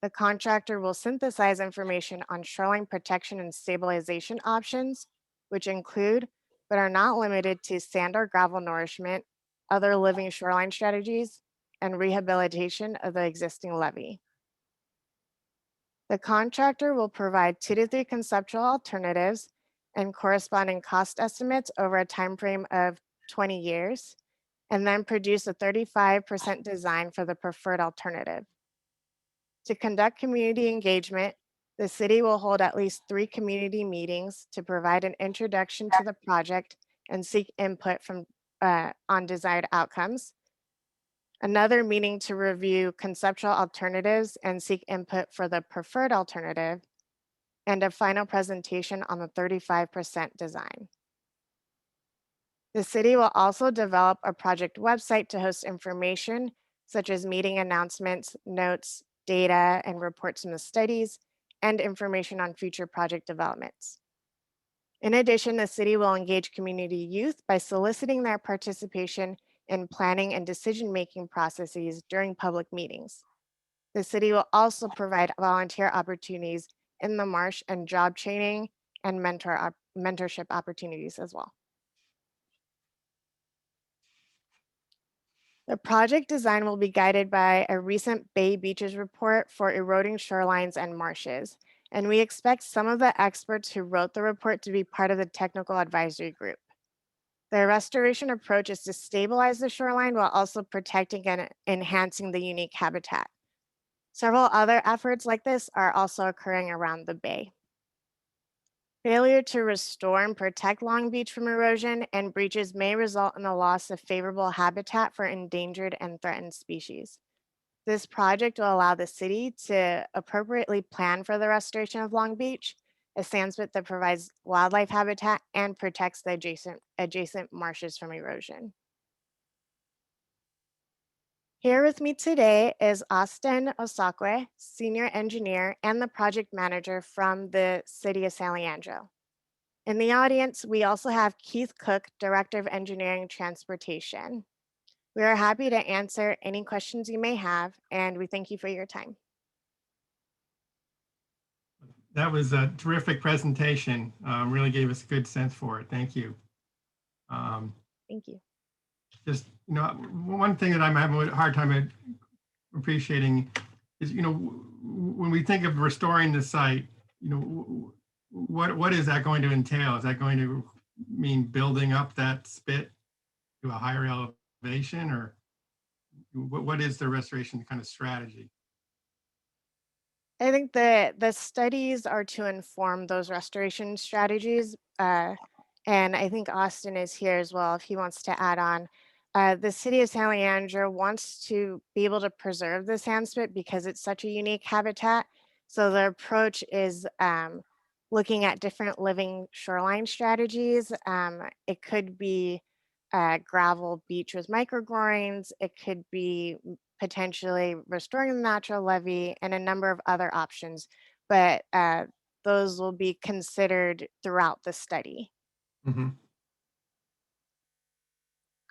The contractor will synthesize information on shoreline protection and stabilization options, which include, but are not limited to, sand or gravel nourishment, other living shoreline strategies, and rehabilitation of the existing levee. The contractor will provide 2 to 3 conceptual alternatives and corresponding cost estimates over a time frame of 20 years, and then produce a 35% design for the preferred alternative. To conduct community engagement, the city will hold at least 3 community meetings to provide an introduction to the project and seek input from on desired outcomes. Another meeting to review conceptual alternatives and seek input for the preferred alternative, and a final presentation on the 35% design. The city will also develop a project website to host information such as meeting announcements, notes, data, and reports from the studies, and information on future project developments. In addition, the city will engage community youth by soliciting their participation in planning and decision-making processes during public meetings. The city will also provide volunteer opportunities in the marsh and job training and mentorship opportunities as well. The project design will be guided by a recent Bay Beaches report for eroding shorelines and marshes, and we expect some of the experts who wrote the report to be part of the technical advisory group. The restoration approach is to stabilize the shoreline while also protecting and enhancing the unique habitat. Several other efforts like this are also occurring around the bay. Failure to restore and protect Long Beach from erosion and breaches may result in the loss of favorable habitat for endangered and threatened species. This project will allow the city to appropriately plan for the restoration of Long Beach, a sandspit that provides wildlife habitat and protects the adjacent marshes from erosion. Here with me today is Austin Osakwe, Senior Engineer and the Project Manager from the City of San Leandro. In the audience, we also have Keith Cook, Director of Engineering Transportation. We are happy to answer any questions you may have, and we thank you for your time. That was a terrific presentation. Really gave us a good sense for it. Thank you. Thank you. Just, one thing that I'm having a hard time appreciating is, when we think of restoring the site, what is that going to entail? Is that going to mean building up that spit to a higher elevation, or what is the restoration kind of strategy? I think the studies are to inform those restoration strategies. And I think Austin is here as well if he wants to add on. The city of San Leandro wants to be able to preserve the sandspit because it's such a unique habitat. So the approach is looking at different living shoreline strategies. It could be gravel beach with microgroins. It could be potentially restoring the natural levee and a number of other options, but those will be considered throughout the study. Mm-hmm.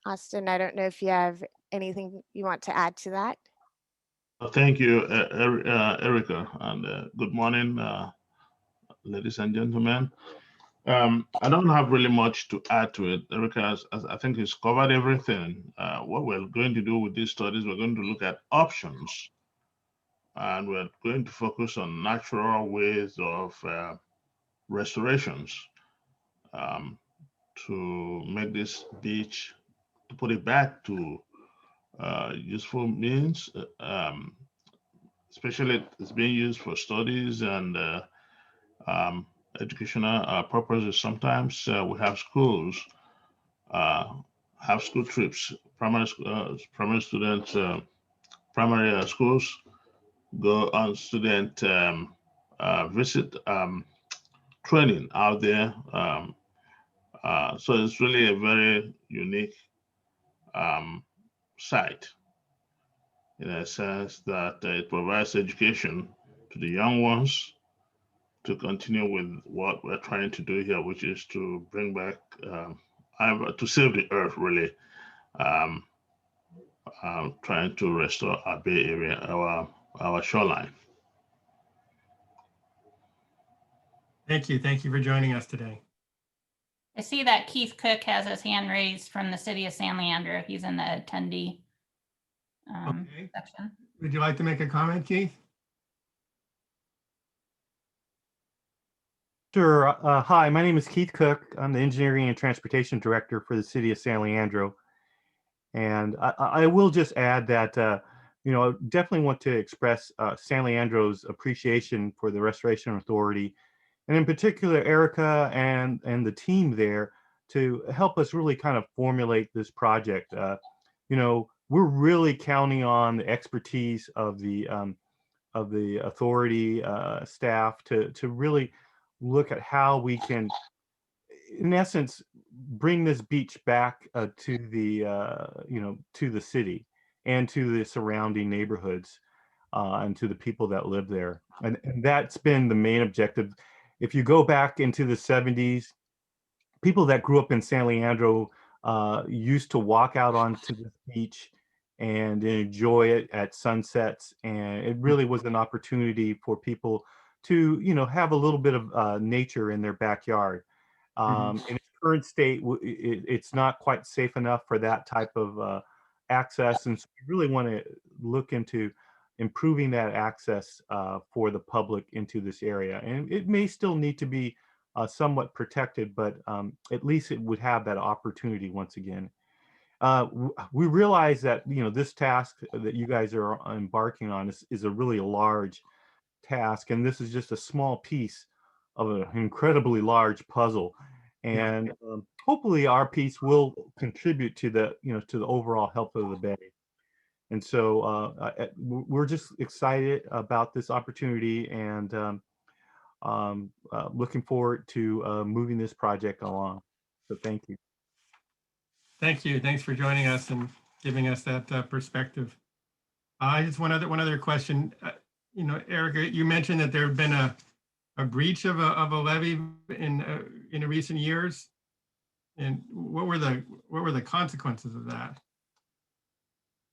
Austin, I don't know if you have anything you want to add to that. Thank you, Erica, and good morning, ladies and gentlemen. I don't have really much to add to it. Erica, I think he's covered everything. What we're going to do with these studies, we're going to look at options, and we're going to focus on natural ways of restorations to make this beach, to put it back to useful means. Especially it's being used for studies and educational purposes. Sometimes we have schools have school trips, primary students, primary schools go on student visit training out there. So it's really a very unique site in a sense that it provides education to the young ones to continue with what we're trying to do here, which is to bring back, to save the earth, really, trying to restore our Bay Area, our shoreline. Thank you. Thank you for joining us today. I see that Keith Cook has his hand raised from the City of San Leandro. He's in the attendee section. Would you like to make a comment, Keith? Sure. Hi, my name is Keith Cook. I'm the Engineering and Transportation Director for the City of San Leandro. And I will just add that, definitely want to express San Leandro's appreciation for the Restoration Authority, and in particular, Erica and the team there to help us really kind of formulate this project. We're really counting on the expertise of the authority staff to really look at how we can, in essence, bring this beach back to the city and to the surrounding neighborhoods and to the people that live there. And that's been the main objective. If you go back into the 70s, people that grew up in San Leandro used to walk out onto the beach and enjoy it at sunsets. And it really was an opportunity for people to, have a little bit of nature in their backyard. In its current state, it's not quite safe enough for that type of access. And so we really want to look into improving that access for the public into this area. And it may still need to be somewhat protected, but at least it would have that opportunity once again. We realize that this task that you guys are embarking on is a really large task, and this is just a small piece of an incredibly large puzzle. And hopefully, our piece will contribute to the to the overall health of the bay. And so we're just excited about this opportunity and looking forward to moving this project along. So thank you. Thank you. Thanks for joining us and giving us that perspective. Just one other question. Erica, you mentioned that there had been a breach of a levee in recent years, and what were the consequences of that?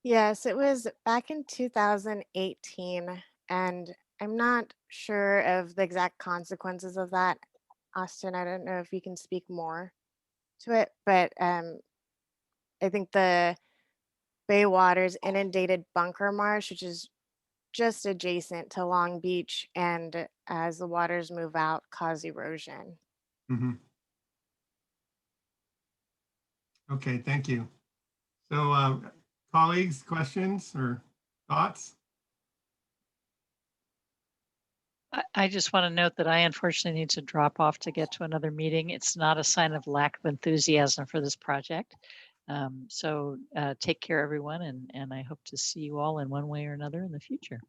Yes, it was back in 2018, and I'm not sure of the exact consequences of that. Austin, I don't know if you can speak more to it, but I think the Bay Waters inundated Bunker Marsh, which is just adjacent to Long Beach, and as the waters move out, cause erosion. Okay, thank you. So, colleagues, questions or thoughts? I just want to note that I unfortunately need to drop off to get to another meeting. It's not a sign of lack of enthusiasm for this project. So take care, everyone, and I hope to see you all in one way or another in the future.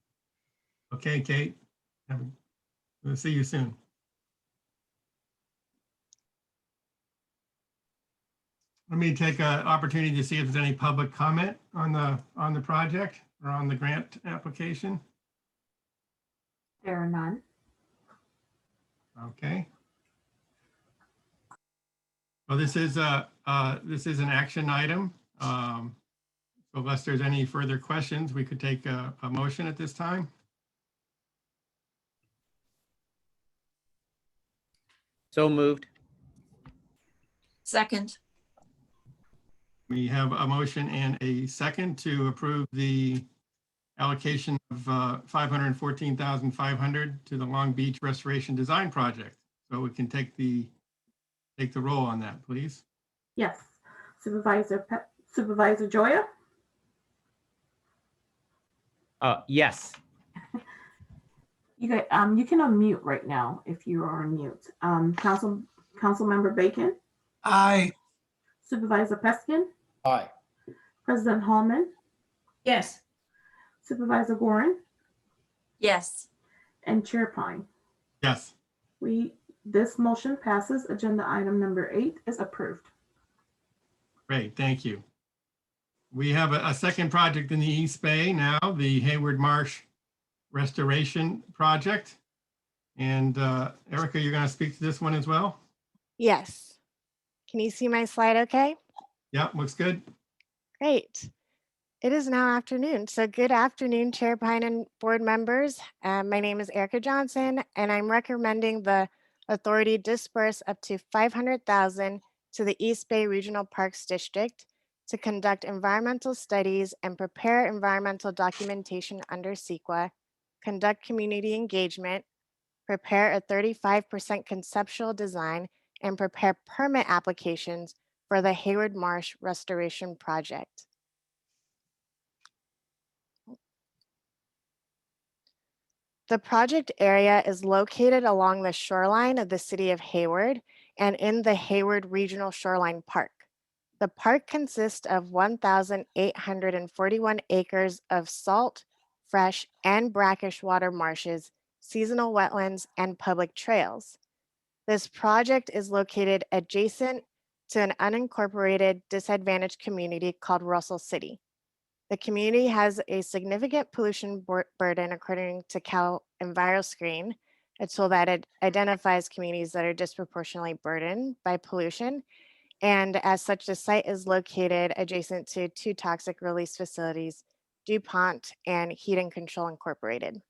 Okay, Kate. We'll see you soon. Let me take an opportunity to see if there's any public comment on the project or on the grant application. There are none. Okay. Well, this is an action item. So unless there's any further questions, we could take a motion at this time. So moved. Second. We have a motion and a second to approve the allocation of $514,500 to the Long Beach Restoration Design Project. So we can take the roll on that, please. Yes. Supervisor Joya? Yes. You can unmute right now if you are on mute. Councilmember Bacon? Aye. Supervisor Peskin? Aye. President Hallman? Yes. Supervisor Gorin? Yes. And Chair Pine? Yes. This motion passes. Agenda item number 8 is approved. Great, thank you. We have a second project in the East Bay now, the Hayward Marsh Restoration Project. And Erica, you're going to speak to this one as well? Yes. Can you see my slide okay? Yeah, looks good. Great. It is now afternoon. So good afternoon, Chair Pine and board members. My name is Erica Johnson, and I'm recommending the authority disperse up to $500,000 to the East Bay Regional Parks District to conduct environmental studies and prepare environmental documentation under CEQA, conduct community engagement, prepare a 35% conceptual design, and prepare permit applications for the Hayward Marsh Restoration Project. The project area is located along the shoreline of the city of Hayward and in the Hayward Regional Shoreline Park. The park consists of 1,841 acres of salt, fresh, and brackish water marshes, seasonal wetlands, and public trails. This project is located adjacent to an unincorporated disadvantaged community called Russell City. The community has a significant pollution burden according to Cal EnviroScreen, a tool that identifies communities that are disproportionately burdened by pollution. And as such, the site is located adjacent to two toxic release facilities, DuPont and Heat and Control Incorporated.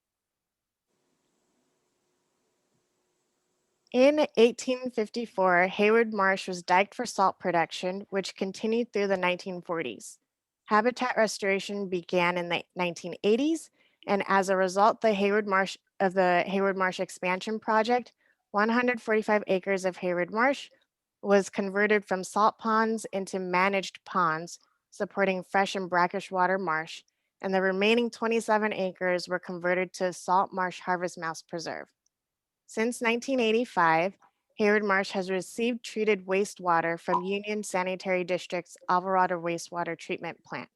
In 1854, Hayward Marsh was diked for salt production, which continued through the 1940s. Habitat restoration began in the 1980s, and as a result, the Hayward Marsh expansion project, 145 acres of Hayward Marsh was converted from salt ponds into managed ponds, supporting fresh and brackish water marsh, and the remaining 27 acres were converted to salt marsh harvest mouse preserve. Since 1985, Hayward Marsh has received treated wastewater from Union Sanitary District's Alvarado Wastewater Treatment Plant.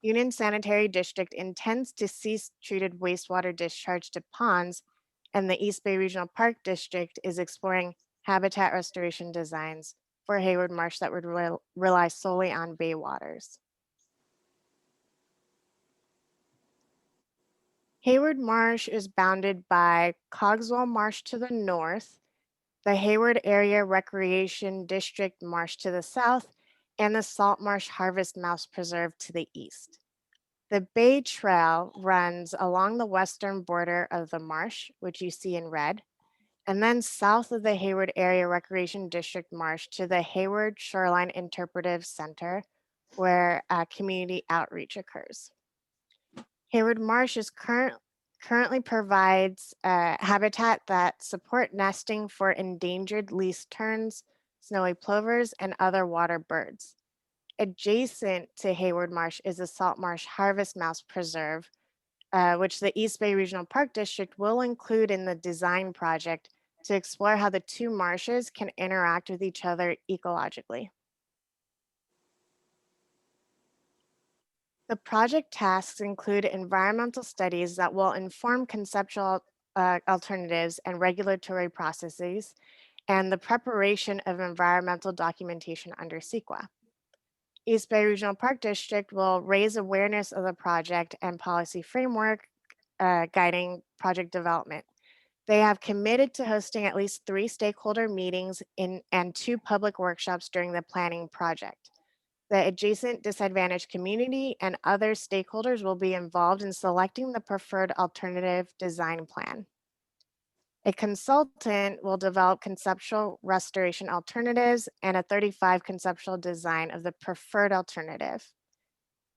Union Sanitary District intends to cease treated wastewater discharge to ponds, and the East Bay Regional Park District is exploring habitat restoration designs for Hayward Marsh that would rely solely on bay waters. Hayward Marsh is bounded by Cogswell Marsh to the north, the Hayward Area Recreation District Marsh to the south, and the Salt Marsh Harvest Mouse Preserve to the east. The Bay Trail runs along the western border of the marsh, which you see in red, and then south of the Hayward Area Recreation District Marsh to the Hayward Shoreline Interpretive Center, where community outreach occurs. Hayward Marsh is currently provides habitat that support nesting for endangered least terns, snowy plovers, and other water birds. Adjacent to Hayward Marsh is the Salt Marsh Harvest Mouse Preserve, which the East Bay Regional Park District will include in the design project to explore how the two marshes can interact with each other ecologically. The project tasks include environmental studies that will inform conceptual alternatives and regulatory processes, and the preparation of environmental documentation under CEQA. East Bay Regional Park District will raise awareness of the project and policy framework guiding project development. They have committed to hosting at least 3 stakeholder meetings and 2 public workshops during the planning project. The adjacent disadvantaged community and other stakeholders will be involved in selecting the preferred alternative design plan. A consultant will develop conceptual restoration alternatives and a 35 conceptual design of the preferred alternative.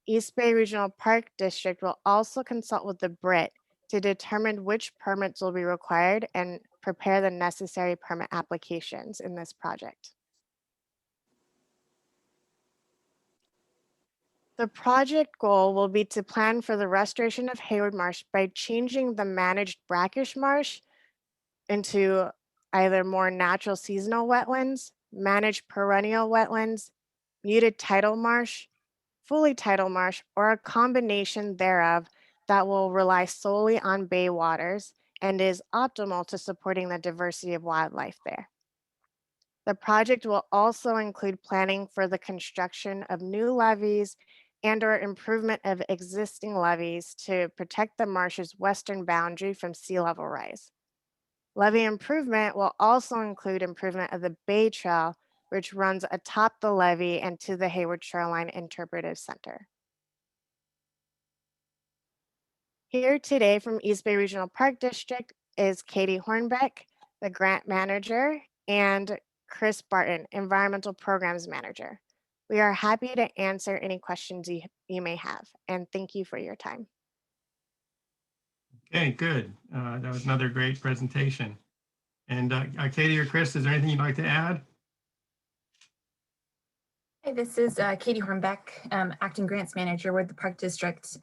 East Bay Regional Park District will also consult with the BRIT to determine which permits will be required and prepare the necessary permit applications in this project. The project goal will be to plan for the restoration of Hayward Marsh by changing the managed brackish marsh into either more natural seasonal wetlands, managed perennial wetlands, muted tidal marsh, fully tidal marsh, or a combination thereof that will rely solely on bay waters and is optimal to supporting the diversity of wildlife there. The project will also include planning for the construction of new levees and/or improvement of existing levees to protect the marsh's western boundary from sea level rise. Levee improvement will also include improvement of the Bay Trail, which runs atop the levee and to the Hayward Shoreline Interpretive Center. Here today from East Bay Regional Park District is Katie Hornbeck, the grant manager, and Chris Barton, environmental programs manager. We are happy to answer any questions you may have, and thank you for your time. Okay, good. That was another great presentation. And Katie or Chris, is there anything you'd like to add? Hi, this is Katie Hornbeck, Acting Grants Manager with the Park District.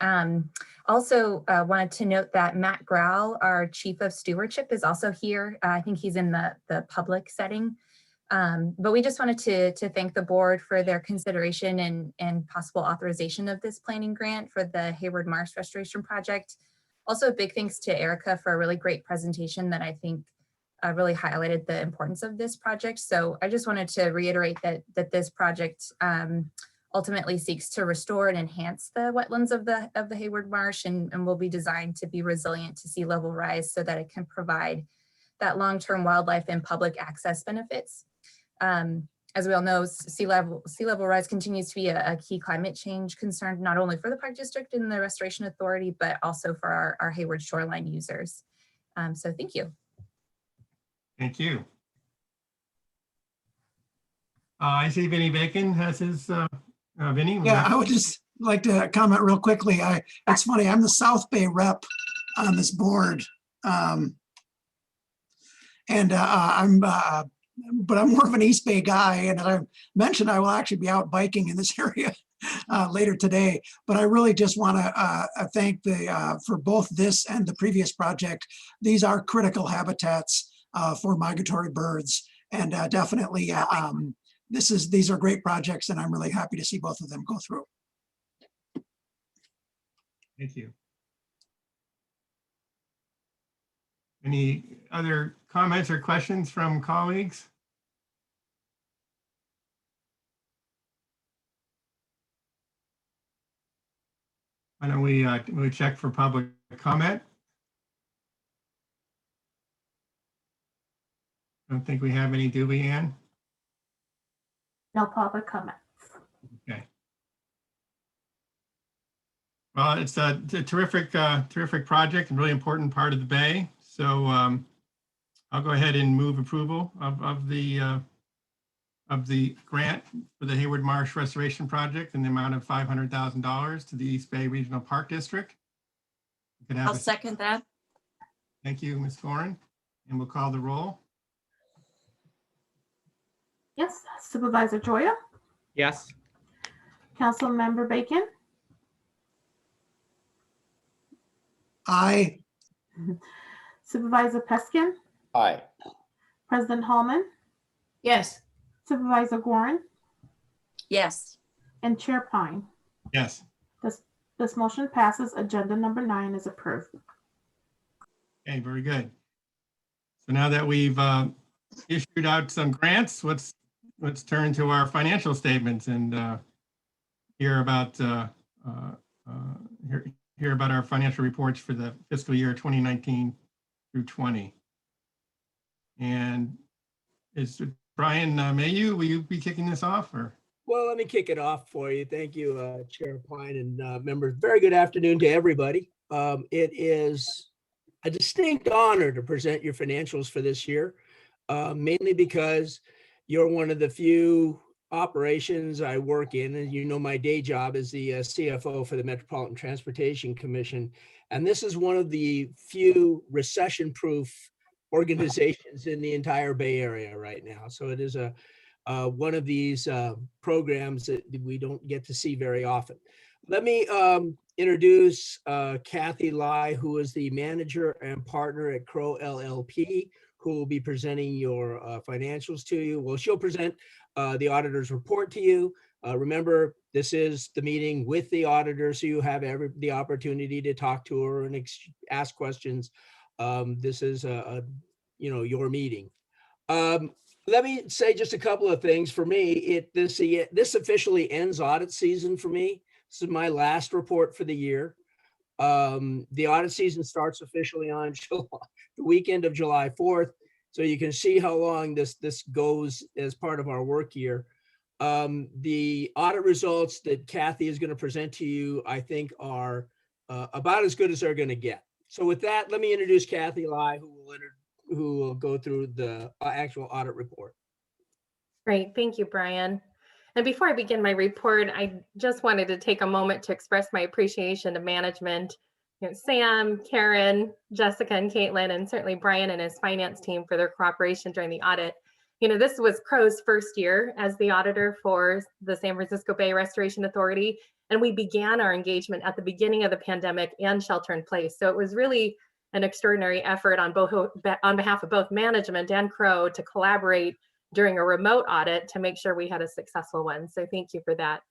Also wanted to note that Matt Grau, our Chief of Stewardship, is also here. I think he's in the public setting. But we just wanted to thank the board for their consideration and possible authorization of this planning grant for the Hayward Marsh Restoration Project. Also, a big thanks to Erica for a really great presentation that I think really highlighted the importance of this project. So I just wanted to reiterate that this project ultimately seeks to restore and enhance the wetlands of the Hayward Marsh and will be designed to be resilient to sea level rise so that it can provide that long-term wildlife and public access benefits. As we all know, sea level rise continues to be a key climate change concern, not only for the Park District and the Restoration Authority, but also for our Hayward shoreline users. So thank you. Thank you. I see Vinny Bacon has his, Vinny. Yeah, I would just like to comment real quickly. It's funny, I'm the South Bay rep on this board. But I'm more of an East Bay guy, and as I mentioned, I will actually be out biking in this area later today. But I really just want to thank for both this and the previous project. These are critical habitats for migratory birds, and definitely these are great projects, and I'm really happy to see both of them go through. Thank you. Any other comments or questions from colleagues? Why don't we check for public comment? Don't think we have any, do we, Ann? No public comments. Okay. Well, it's a terrific project and really important part of the Bay. So I'll go ahead and move approval of the grant for the Hayward Marsh Restoration Project in the amount of $500,000 to the East Bay Regional Park District. I'll second that. Thank you, Ms. Thoren. And we'll call the roll. Yes, Supervisor Joya, Yes. Councilmember Bacon, Aye. Supervisor Peskin, Aye. President Hallman, Yes. Supervisor Gorin, Yes. and Chair Pine. Yes. This motion passes. Agenda number 9 is approved. Okay, very good. So now that we've issued out some grants, let's turn to our financial statements and hear about our financial reports for the fiscal year 2019 through 20. And is Brian Mayu, will you be kicking this off, or? Well, let me kick it off for you. Thank you, Chair Pine and members. Very good afternoon to everybody. It is a distinct honor to present your financials for this year, mainly because you're one of the few operations I work in, and you know my day job is the CFO for the Metropolitan Transportation Commission. And this is one of the few recession-proof organizations in the entire Bay Area right now. So it is one of these programs that we don't get to see very often. Let me introduce Kathy Lai, who is the manager and partner at Crow LLP, who will be presenting your financials to you. Well, she'll present the auditor's report to you. Remember, this is the meeting with the auditor, so you have the opportunity to talk to her and ask questions. This is your meeting. Let me say just a couple of things. For me, this officially ends audit season for me. This is my last report for the year. The audit season starts officially on the weekend of July 4th. So you can see how long this goes as part of our work year. The audit results that Kathy is going to present to you, I think, are about as good as they're going to get. So with that, let me introduce Kathy Lai, who will go through the actual audit report. Great, thank you, Brian. And before I begin my report, I just wanted to take a moment to express my appreciation to management, Sam, Karen, Jessica, and Caitlin, and certainly Brian and his finance team for their cooperation during the audit. This was Crow's first year as the auditor for the San Francisco Bay Restoration Authority, and we began our engagement at the beginning of the pandemic and shelter in place. So it was really an extraordinary effort on behalf of both management and Crow to collaborate during a remote audit to make sure we had a successful one. So thank you for that.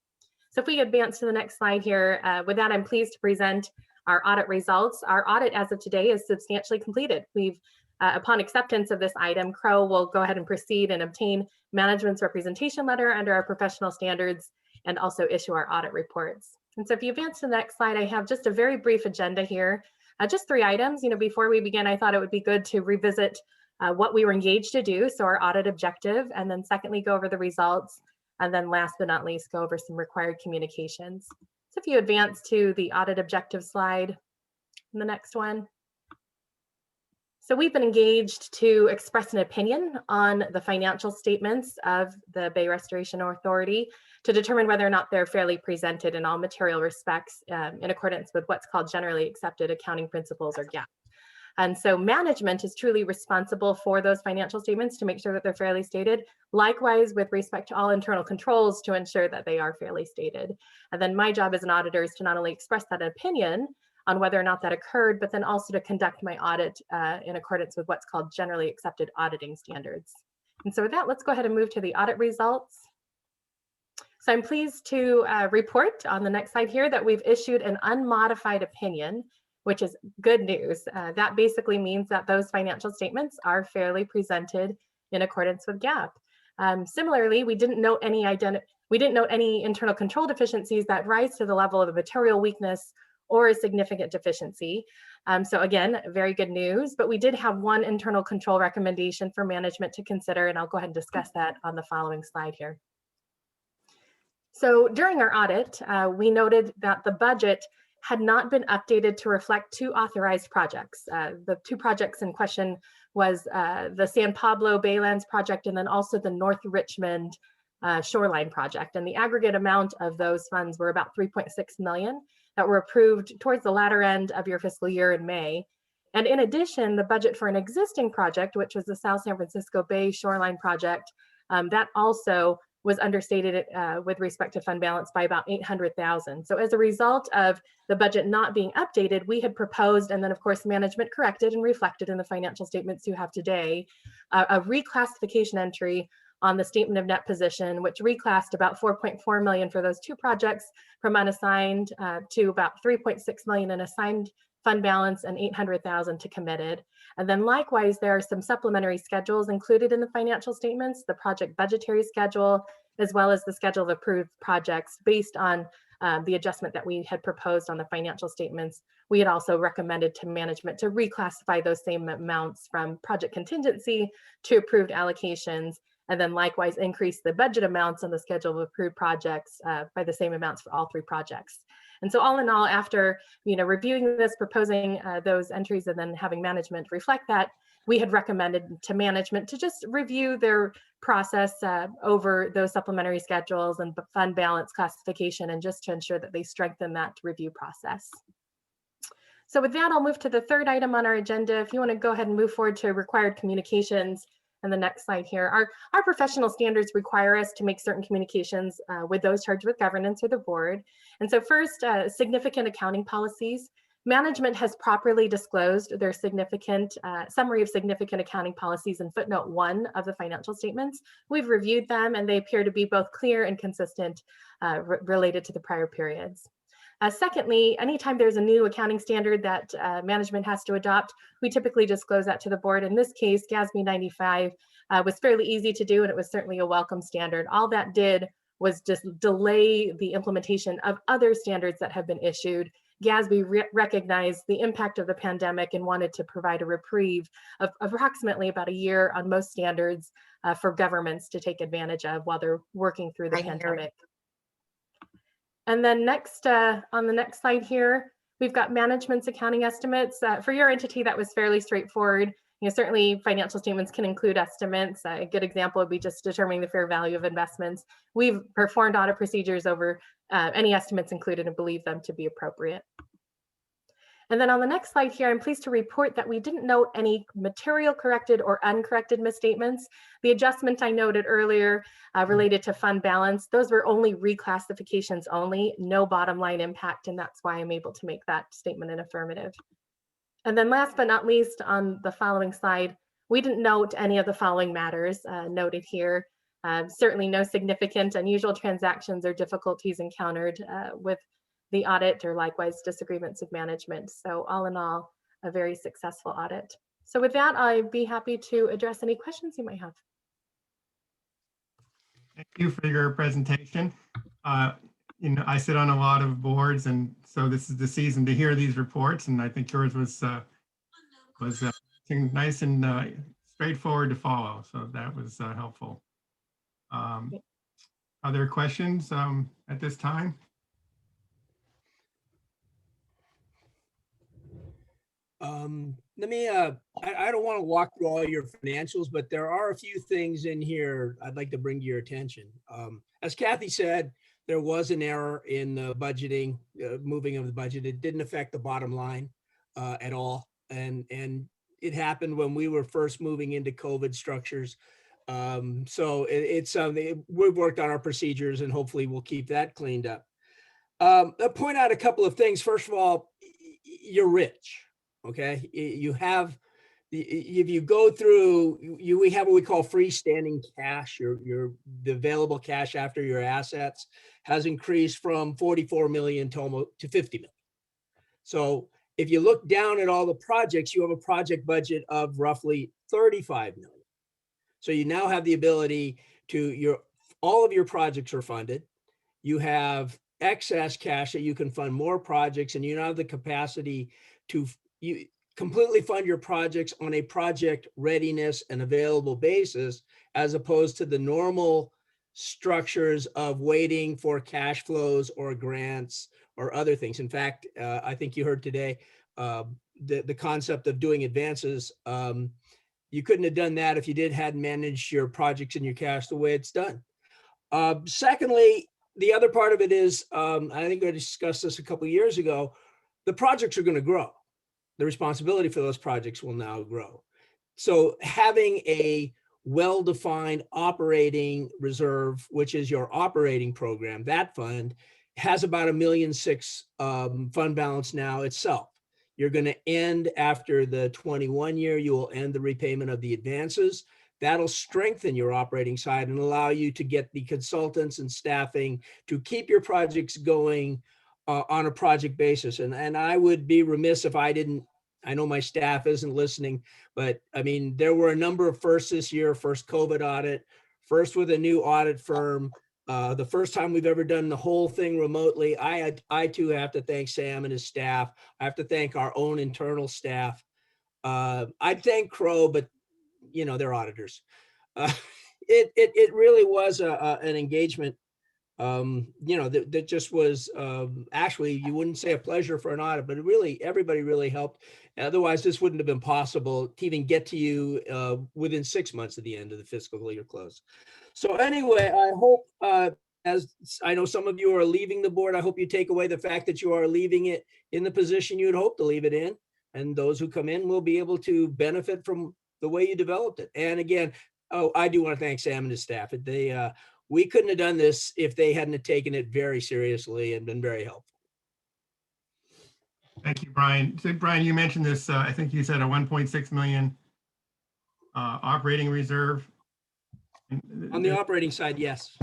So if we advance to the next slide here, with that, I'm pleased to present our audit results. Our audit as of today is substantially completed. We've, upon acceptance of this item, Crow will go ahead and proceed and obtain management's representation letter under our professional standards and also issue our audit reports. And so if you advance to the next slide, I have just a very brief agenda here. Just 3 items. Before we begin, I thought it would be good to revisit what we were engaged to do, so our audit objective, and then secondly, go over the results, and then last but not least, go over some required communications. So if you advance to the audit objective slide, the next one. So we've been engaged to express an opinion on the financial statements of the Bay Restoration Authority to determine whether or not they're fairly presented in all material respects in accordance with what's called generally accepted accounting principles, or GAAP. And so management is truly responsible for those financial statements to make sure that they're fairly stated. Likewise, with respect to all internal controls, to ensure that they are fairly stated. And then my job as an auditor is to not only express that opinion on whether or not that occurred, but then also to conduct my audit in accordance with what's called generally accepted auditing standards. And so with that, let's go ahead and move to the audit results. So I'm pleased to report on the next slide here that we've issued an unmodified opinion, which is good news. That basically means that those financial statements are fairly presented in accordance with GAAP. Similarly, we didn't note any internal control deficiencies that rise to the level of a material weakness or a significant deficiency. So again, very good news, but we did have one internal control recommendation for management to consider, and I'll go ahead and discuss that on the following slide here. So during our audit, we noted that the budget had not been updated to reflect two authorized projects. The two projects in question was the San Pablo Baylands project, and then also the North Richmond shoreline project. And the aggregate amount of those funds were about 3.6 million that were approved towards the latter end of your fiscal year in May. And in addition, the budget for an existing project, which was the South San Francisco Bay shoreline project, that also was understated with respect to fund balance by about 800,000. So as a result of the budget not being updated, we had proposed, and then of course management corrected and reflected in the financial statements you have today, a reclassification entry on the statement of net position, which reclassed about 4.4 million for those two projects from unassigned to about 3.6 million in assigned fund balance and 800,000 to committed. And then likewise, there are some supplementary schedules included in the financial statements, the project budgetary schedule, as well as the schedule of approved projects based on the adjustment that we had proposed on the financial statements. We had also recommended to management to reclassify those same amounts from project contingency to approved allocations, and then likewise increase the budget amounts on the schedule of approved projects by the same amounts for all three projects. And so all in all, after reviewing this, proposing those entries, and then having management reflect that, we had recommended to management to just review their process over those supplementary schedules and fund balance classification, and just to ensure that they strengthen that review process. So with that, I'll move to the third item on our agenda. If you want to go ahead and move forward to required communications. And the next slide here, our professional standards require us to make certain communications with those charged with governance or the board. And so first, significant accounting policies. Management has properly disclosed their significant summary of significant accounting policies in footnote 1 of the financial statements. We've reviewed them and they appear to be both clear and consistent related to the prior periods. Secondly, anytime there's a new accounting standard that management has to adopt, we typically disclose that to the board. In this case, GASB 95 was fairly easy to do, and it was certainly a welcome standard. All that did was just delay the implementation of other standards that have been issued. GASB recognized the impact of the pandemic and wanted to provide a reprieve of approximately about a year on most standards for governments to take advantage of while they're working through the pandemic. And then next, on the next slide here, we've got management's accounting estimates. For your entity, that was fairly straightforward. Certainly financial statements can include estimates. A good example would be just determining the fair value of investments. We've performed audit procedures over any estimates included and believe them to be appropriate. And then on the next slide here, I'm pleased to report that we didn't note any material corrected or uncorrected misstatements. The adjustment I noted earlier related to fund balance, those were only reclassifications only, no bottom line impact, and that's why I'm able to make that statement an affirmative. And then last but not least, on the following slide, we didn't note any of the following matters noted here. Certainly no significant unusual transactions or difficulties encountered with the audit, or likewise disagreements with management. So all in all, a very successful audit. So with that, I'd be happy to address any questions you might have. Thank you for your presentation. I sit on a lot of boards, and so this is the season to hear these reports, and I think yours was nice and straightforward to follow. So that was helpful. Other questions at this time? Let me, I don't want to walk through all your financials, but there are a few things in here I'd like to bring to your attention. As Kathy said, there was an error in the budgeting, moving of the budget. It didn't affect the bottom line at all. And it happened when we were first moving into COVID structures. So it's we've worked on our procedures and hopefully we'll keep that cleaned up. I'll point out a couple of things. First of all, you're rich. Okay, you have if you go through, we have what we call freestanding cash. The available cash after your assets has increased from 44 million to almost to 50 million. So if you look down at all the projects, you have a project budget of roughly 35 million. So you now have the ability to all of your projects are funded. You have excess cash that you can fund more projects, and you now have the capacity to completely fund your projects on a project readiness and available basis, as opposed to the normal structures of waiting for cash flows or grants or other things. In fact, I think you heard today the concept of doing advances. You couldn't have done that if you hadn't managed your projects and your cash the way it's done. Secondly, the other part of it is, I think I discussed this a couple of years ago, the projects are going to grow. The responsibility for those projects will now grow. So having a well-defined operating reserve, which is your operating program, that fund has about $1.6 million fund balance now itself. You're going to end after the 21 year, you will end the repayment of the advances. That'll strengthen your operating side and allow you to get the consultants and staffing to keep your projects going on a project basis. And I would be remiss if I didn't, I know my staff isn't listening, but I mean, there were a number of firsts this year. First COVID audit, first with a new audit firm, the first time we've ever done the whole thing remotely. I too have to thank Sam and his staff. I have to thank our own internal staff. I'd thank Crow, but you know, they're auditors. It really was an engagement, you know, that just was actually, you wouldn't say a pleasure for an audit, but it really, everybody really helped. Otherwise, this wouldn't have been possible to even get to you within 6 months of the end of the fiscal year close. So anyway, I hope, as I know some of you are leaving the board, I hope you take away the fact that you are leaving it in the position you'd hope to leave it in. And those who come in will be able to benefit from the way you developed it. And again, I do want to thank Sam and his staff. We couldn't have done this if they hadn't taken it very seriously and been very helpful. Thank you, Brian. So Brian, you mentioned this, I think you said a 1.6 million operating reserve. On the operating side, yes.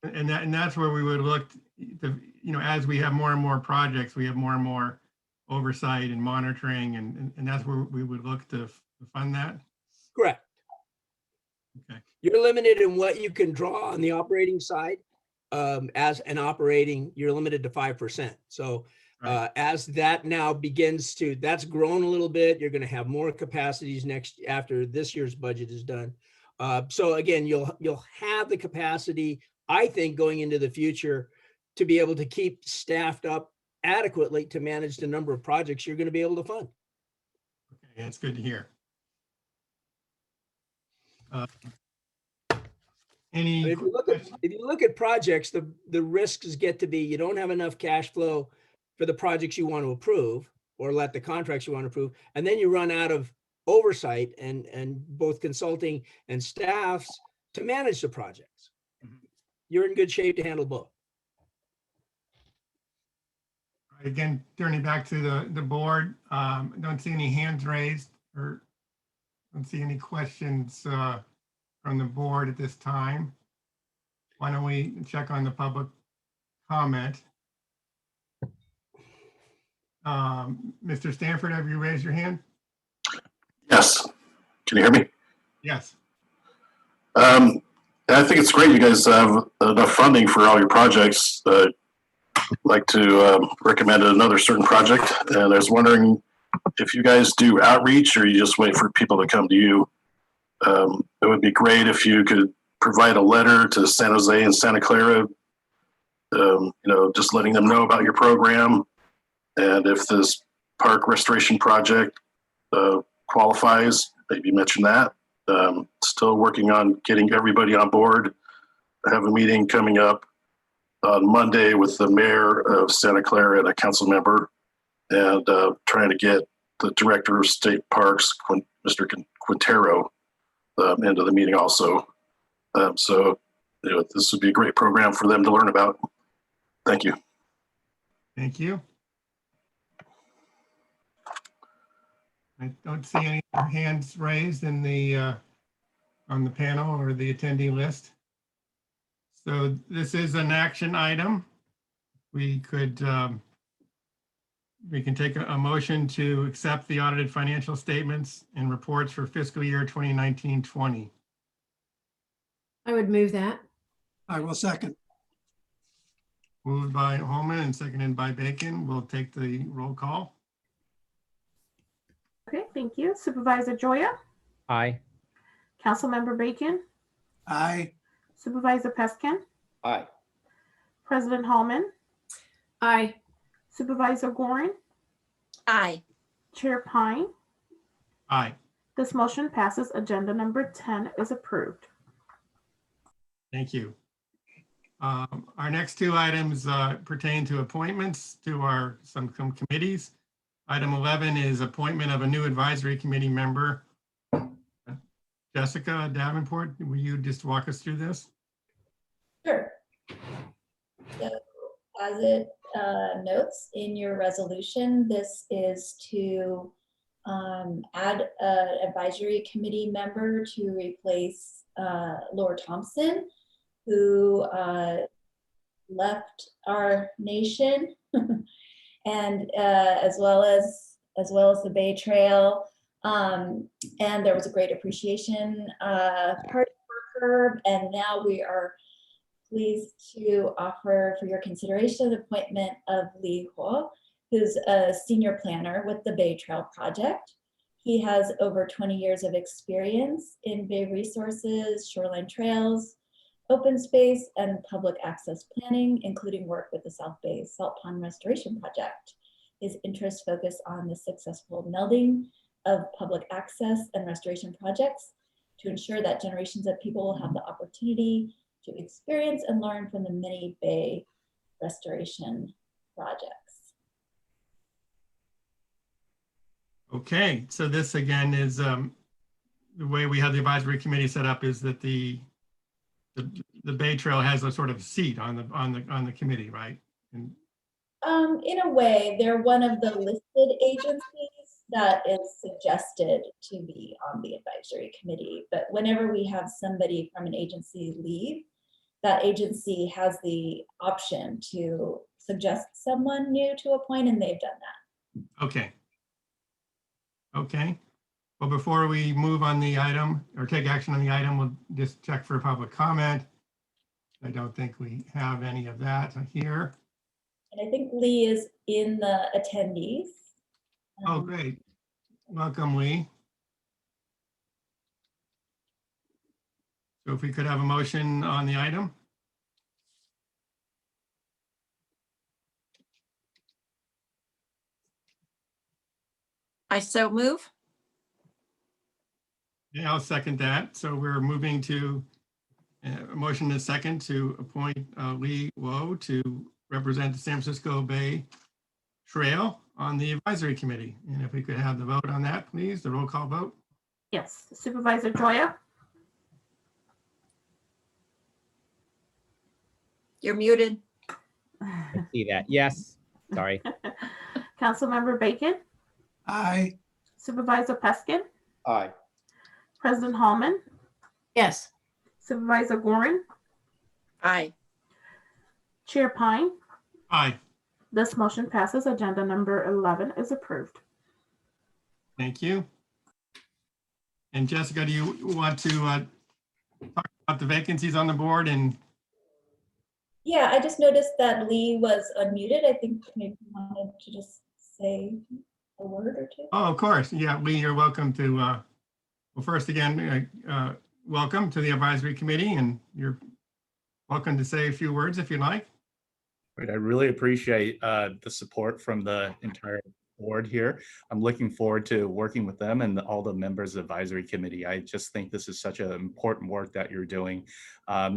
And that's where we would look, you know, as we have more and more projects, we have more and more oversight and monitoring, and that's where we would look to fund that? Correct. Okay. You're limited in what you can draw on the operating side. As an operating, you're limited to 5%. So as that now begins to, that's grown a little bit, you're going to have more capacities after this year's budget is done. So again, you'll have the capacity, I think, going into the future to be able to keep staffed up adequately to manage the number of projects you're going to be able to fund. Okay, that's good to hear. If you look at projects, the risks get to be you don't have enough cash flow for the projects you want to approve or let the contracts you want to approve, and then you run out of oversight and both consulting and staffs to manage the projects. You're in good shape to handle both. Again, turning back to the board, don't see any hands raised or don't see any questions from the board at this time. Why don't we check on the public comment? Mr. Stanford, have you raised your hand? Yes. Can you hear me? Yes. I think it's great you guys have enough funding for all your projects. I'd like to recommend another certain project. And I was wondering if you guys do outreach or you just wait for people to come to you It would be great if you could provide a letter to San Jose and Santa Clara, just letting them know about your program. And if this park restoration project qualifies, maybe mention that. Still working on getting everybody on board. I have a meeting coming up on Monday with the mayor of Santa Clara and a council member, and trying to get the director of state parks, Mr. Quintero, into the meeting also. So this would be a great program for them to learn about. Thank you. Thank you. I don't see any hands raised in the on the panel or the attendee list. So this is an action item. We can take a motion to accept the audited financial statements and reports for fiscal year 2019-20. I would move that. I will second. Moved by Holman and seconded by Bacon. We'll take the roll call. Okay, thank you. Supervisor Joya, Aye. Councilmember Bacon, Aye. Supervisor Peskin, Aye. President Hallman, Aye. Supervisor Gorin, Aye. Chair Pine. Aye. This motion passes. Agenda number 10 is approved. Thank you. Our next two items pertain to appointments to some committees. Item 11 is appointment of a new advisory committee member. Jessica Davenport, will you just walk us through this? Sure. So as it notes in your resolution, this is to add an advisory committee member to replace Laura Thompson, who left our nation, and as well as the Bay Trail. And there was a great appreciation party for her, and now we are pleased to offer for your consideration the appointment of Lee Ho, who's a senior planner with the Bay Trail Project. He has over 20 years of experience in bay resources, shoreline trails, open space, and public access planning, including work with the South Bay Salt Pond Restoration Project. His interests focus on the successful melding of public access and restoration projects to ensure that generations of people will have the opportunity to experience and learn from the many bay restoration projects. Okay, so this again is the way we have the advisory committee set up is that the Bay Trail has a sort of seat on the committee, right? And In a way, they're one of the listed agencies that is suggested to be on the advisory committee. But whenever we have somebody from an agency leave, that agency has the option to suggest someone new to appoint, and they've done that. okay. Okay. Well, before we move on the item or take action on the item, we'll just check for public comment. I don't think we have any of that here. And I think Lee is in the attendees. Oh, great. Welcome, Lee. So if we could have a motion on the item. I so move. Yeah, I'll second that. So we're moving to a motion and a second to appoint Lee Wo to represent the San Francisco Bay Trail on the advisory committee. And if we could have the vote on that, please, the roll call vote. Yes, Supervisor Joya, You're muted. I see that. Yes. Sorry. Councilmember Bacon, Aye. Supervisor Peskin, Aye. President Hallman, Yes. Supervisor Gorin, Aye. Chair Pine. Aye. This motion passes. Agenda number 11 is approved. Thank you. And Jessica, do you want to talk about the vacancies on the board? And Yeah, I just noticed that Lee was unmuted. I think maybe you wanted to just say a word or two. oh, of course. Yeah, Lee, you're welcome to Well, first again, welcome to the advisory committee, and you're welcome to say a few words if you'd like. Great. I really appreciate the support from the entire board here. I'm looking forward to working with them and all the members of the advisory committee. I just think this is such an important work that you're doing.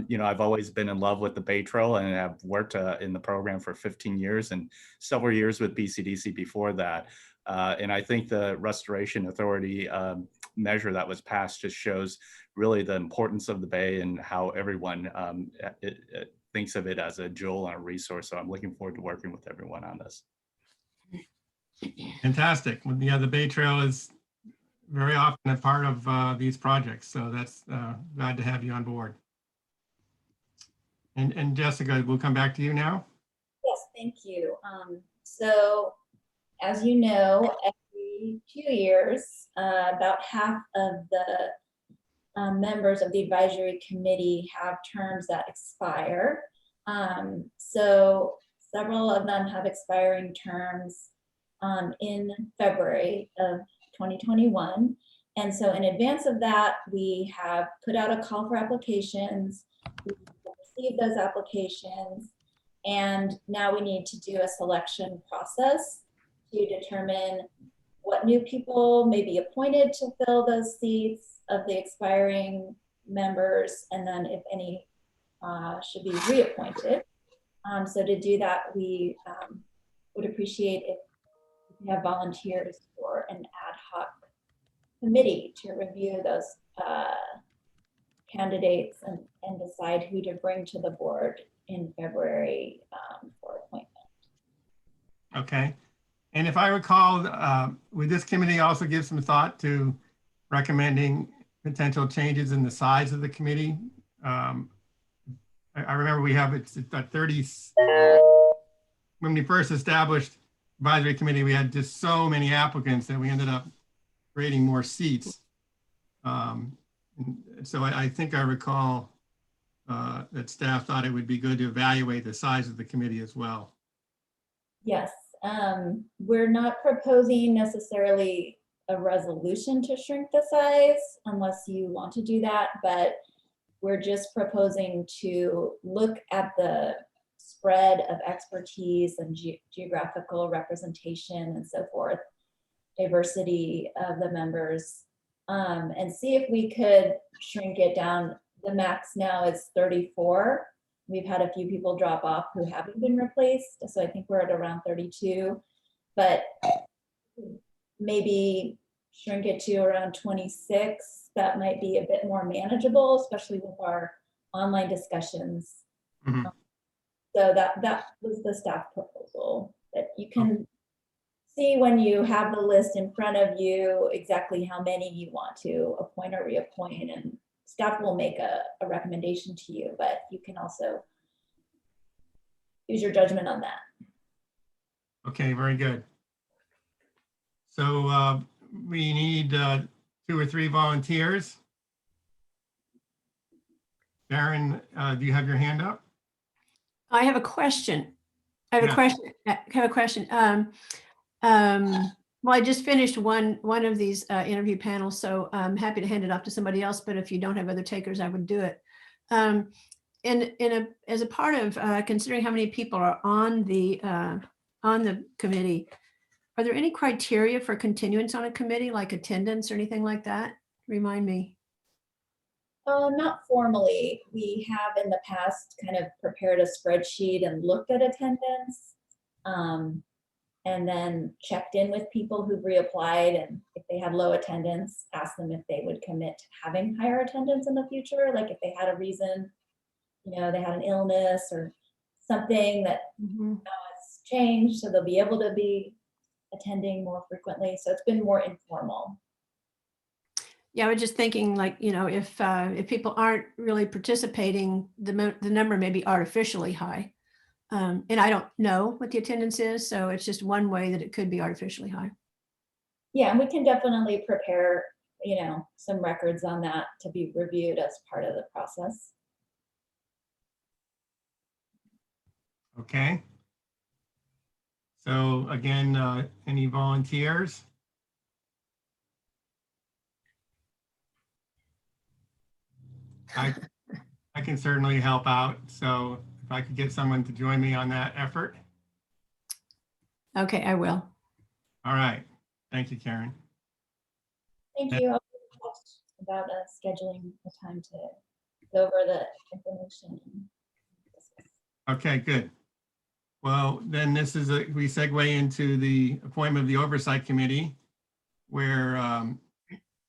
You know, I've always been in love with the Bay Trail, and I've worked in the program for 15 years and several years with BCDC before that. And I think the Restoration Authority measure that was passed just shows really the importance of the Bay and how everyone thinks of it as a jewel and a resource. So I'm looking forward to working with everyone on this. Fantastic. Well, yeah, the Bay Trail is very often a part of these projects, so that's glad to have you on board. And Jessica, we'll come back to you now. Yes, thank you. So as you know, every 2 years, about half of the members of the advisory committee have terms that expire. So several of them have expiring terms in February of 2021. And so in advance of that, we have put out a call for applications. We've received those applications, and now we need to do a selection process to determine what new people may be appointed to fill those seats of the expiring members, and then if any should be reappointed. So to do that, we would appreciate if we have volunteers for an ad hoc committee to review those candidates and decide who to bring to the board in February for appointment. Okay. And if I recall, would this committee also give some thought to recommending potential changes in the size of the committee? I remember we have it's at 30. When we first established advisory committee, we had just so many applicants that we ended up creating more seats. So I think I recall that staff thought it would be good to evaluate the size of the committee as well. Yes, we're not proposing necessarily a resolution to shrink the size unless you want to do that, but we're just proposing to look at the spread of expertise and geographical representation and so forth, diversity of the members, and see if we could shrink it down. The max now is 34. We've had a few people drop off who haven't been replaced, so I think we're at around 32, but maybe shrink it to around 26. That might be a bit more manageable, especially with our online discussions. Mm-hmm. So that was the staff proposal, that you can see when you have the list in front of you exactly how many you want to appoint or reappoint, and staff will make a recommendation to you, but you can also use your judgment on that. Okay, very good. So we need 2 or 3 volunteers. Darren, do you have your hand up? I have a question. I have a question. Well, I just finished one of these interview panels, so I'm happy to hand it off to somebody else, but if you don't have other takers, I would do it. As a part of considering how many people are on the committee, are there any criteria for continuance on a committee, like attendance or anything like that? Remind me. Not formally. We have in the past kind of prepared a spreadsheet and looked at attendance, and then checked in with people who've reapplied, and if they had low attendance, asked them if they would commit to having higher attendance in the future, like if they had a reason, you know, they had an illness or something that now has changed, so they'll be able to be attending more frequently. So it's been more informal. Yeah, I was just thinking, like, you know, if people aren't really participating, the number may be artificially high. And I don't know what the attendance is, so it's just one way that it could be artificially high. Yeah, and we can definitely prepare, you know, some records on that to be reviewed as part of the process. Okay. So again, any volunteers? I can certainly help out. So if I could get someone to join me on that effort. Okay, I will. All right. Thank you, Karen. Thank you. I'll be in touch about scheduling a time to go over the information. Okay, good. Well, then we segue into the appointment of the Oversight Committee, where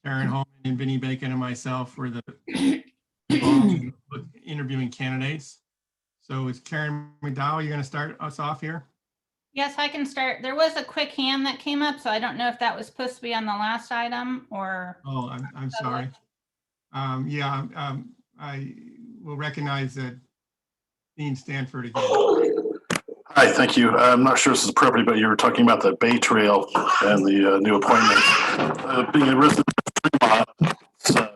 Karen Holman and Vinnie Bacon and myself were the involved in interviewing candidates. So is Karen McDowell, you're going to start us off here? Yes, I can start. There was a quick hand that came up, so I don't know if that was supposed to be on the last item or. Oh, I'm sorry. Yeah, I will recognize that Dean Stanford again. Hi, thank you. I'm not sure this is appropriate, but you were talking about the Bay Trail and the new appointment. Being a resident of Fremont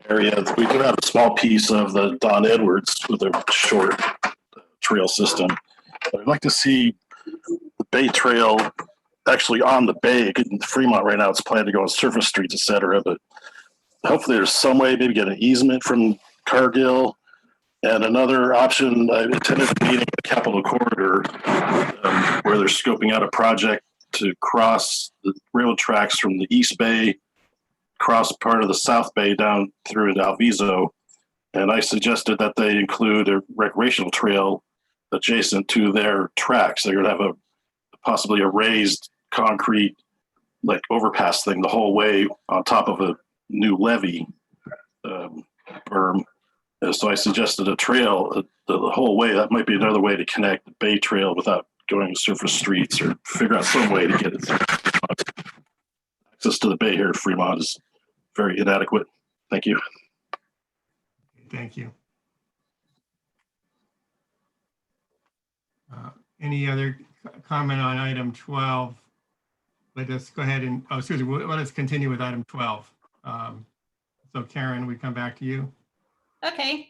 area, we do have a small piece of the Don Edwards with a short trail system. I'd like to see the Bay Trail actually on the bay. In Fremont right now, it's planned to go on surface streets, et cetera, but hopefully there's some way, maybe get an easement from Cargill. And another option, I attended a meeting at the Capitol Corridor where they're scoping out a project to cross the railroad tracks from the East Bay, cross part of the South Bay down through into Alviso. And I suggested that they include a recreational trail adjacent to their tracks. They're going to have possibly a raised concrete like overpass thing the whole way on top of a new levee berm. So I suggested a trail the whole way. That might be another way to connect the Bay Trail without going to surface streets, or figure out some way to get it. Access to the Bay here at Fremont is very inadequate. Thank you. Thank you. Any other comment on item 12? Let us go ahead and, excuse me, let us continue with item 12. So Karen, we come back to you. Okay,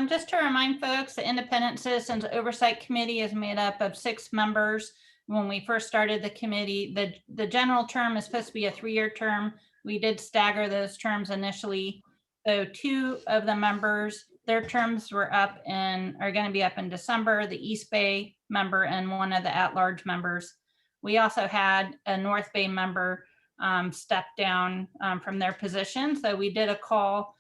just to remind folks, the Independent Citizens Oversight Committee is made up of 6 members. When we first started the committee, the general term is supposed to be a 3-year term. We did stagger those terms initially. So 2 of the members, their terms were up and are going to be up in December, the East Bay member and one of the at-large members. We also had a North Bay member step down from their position. So we did a call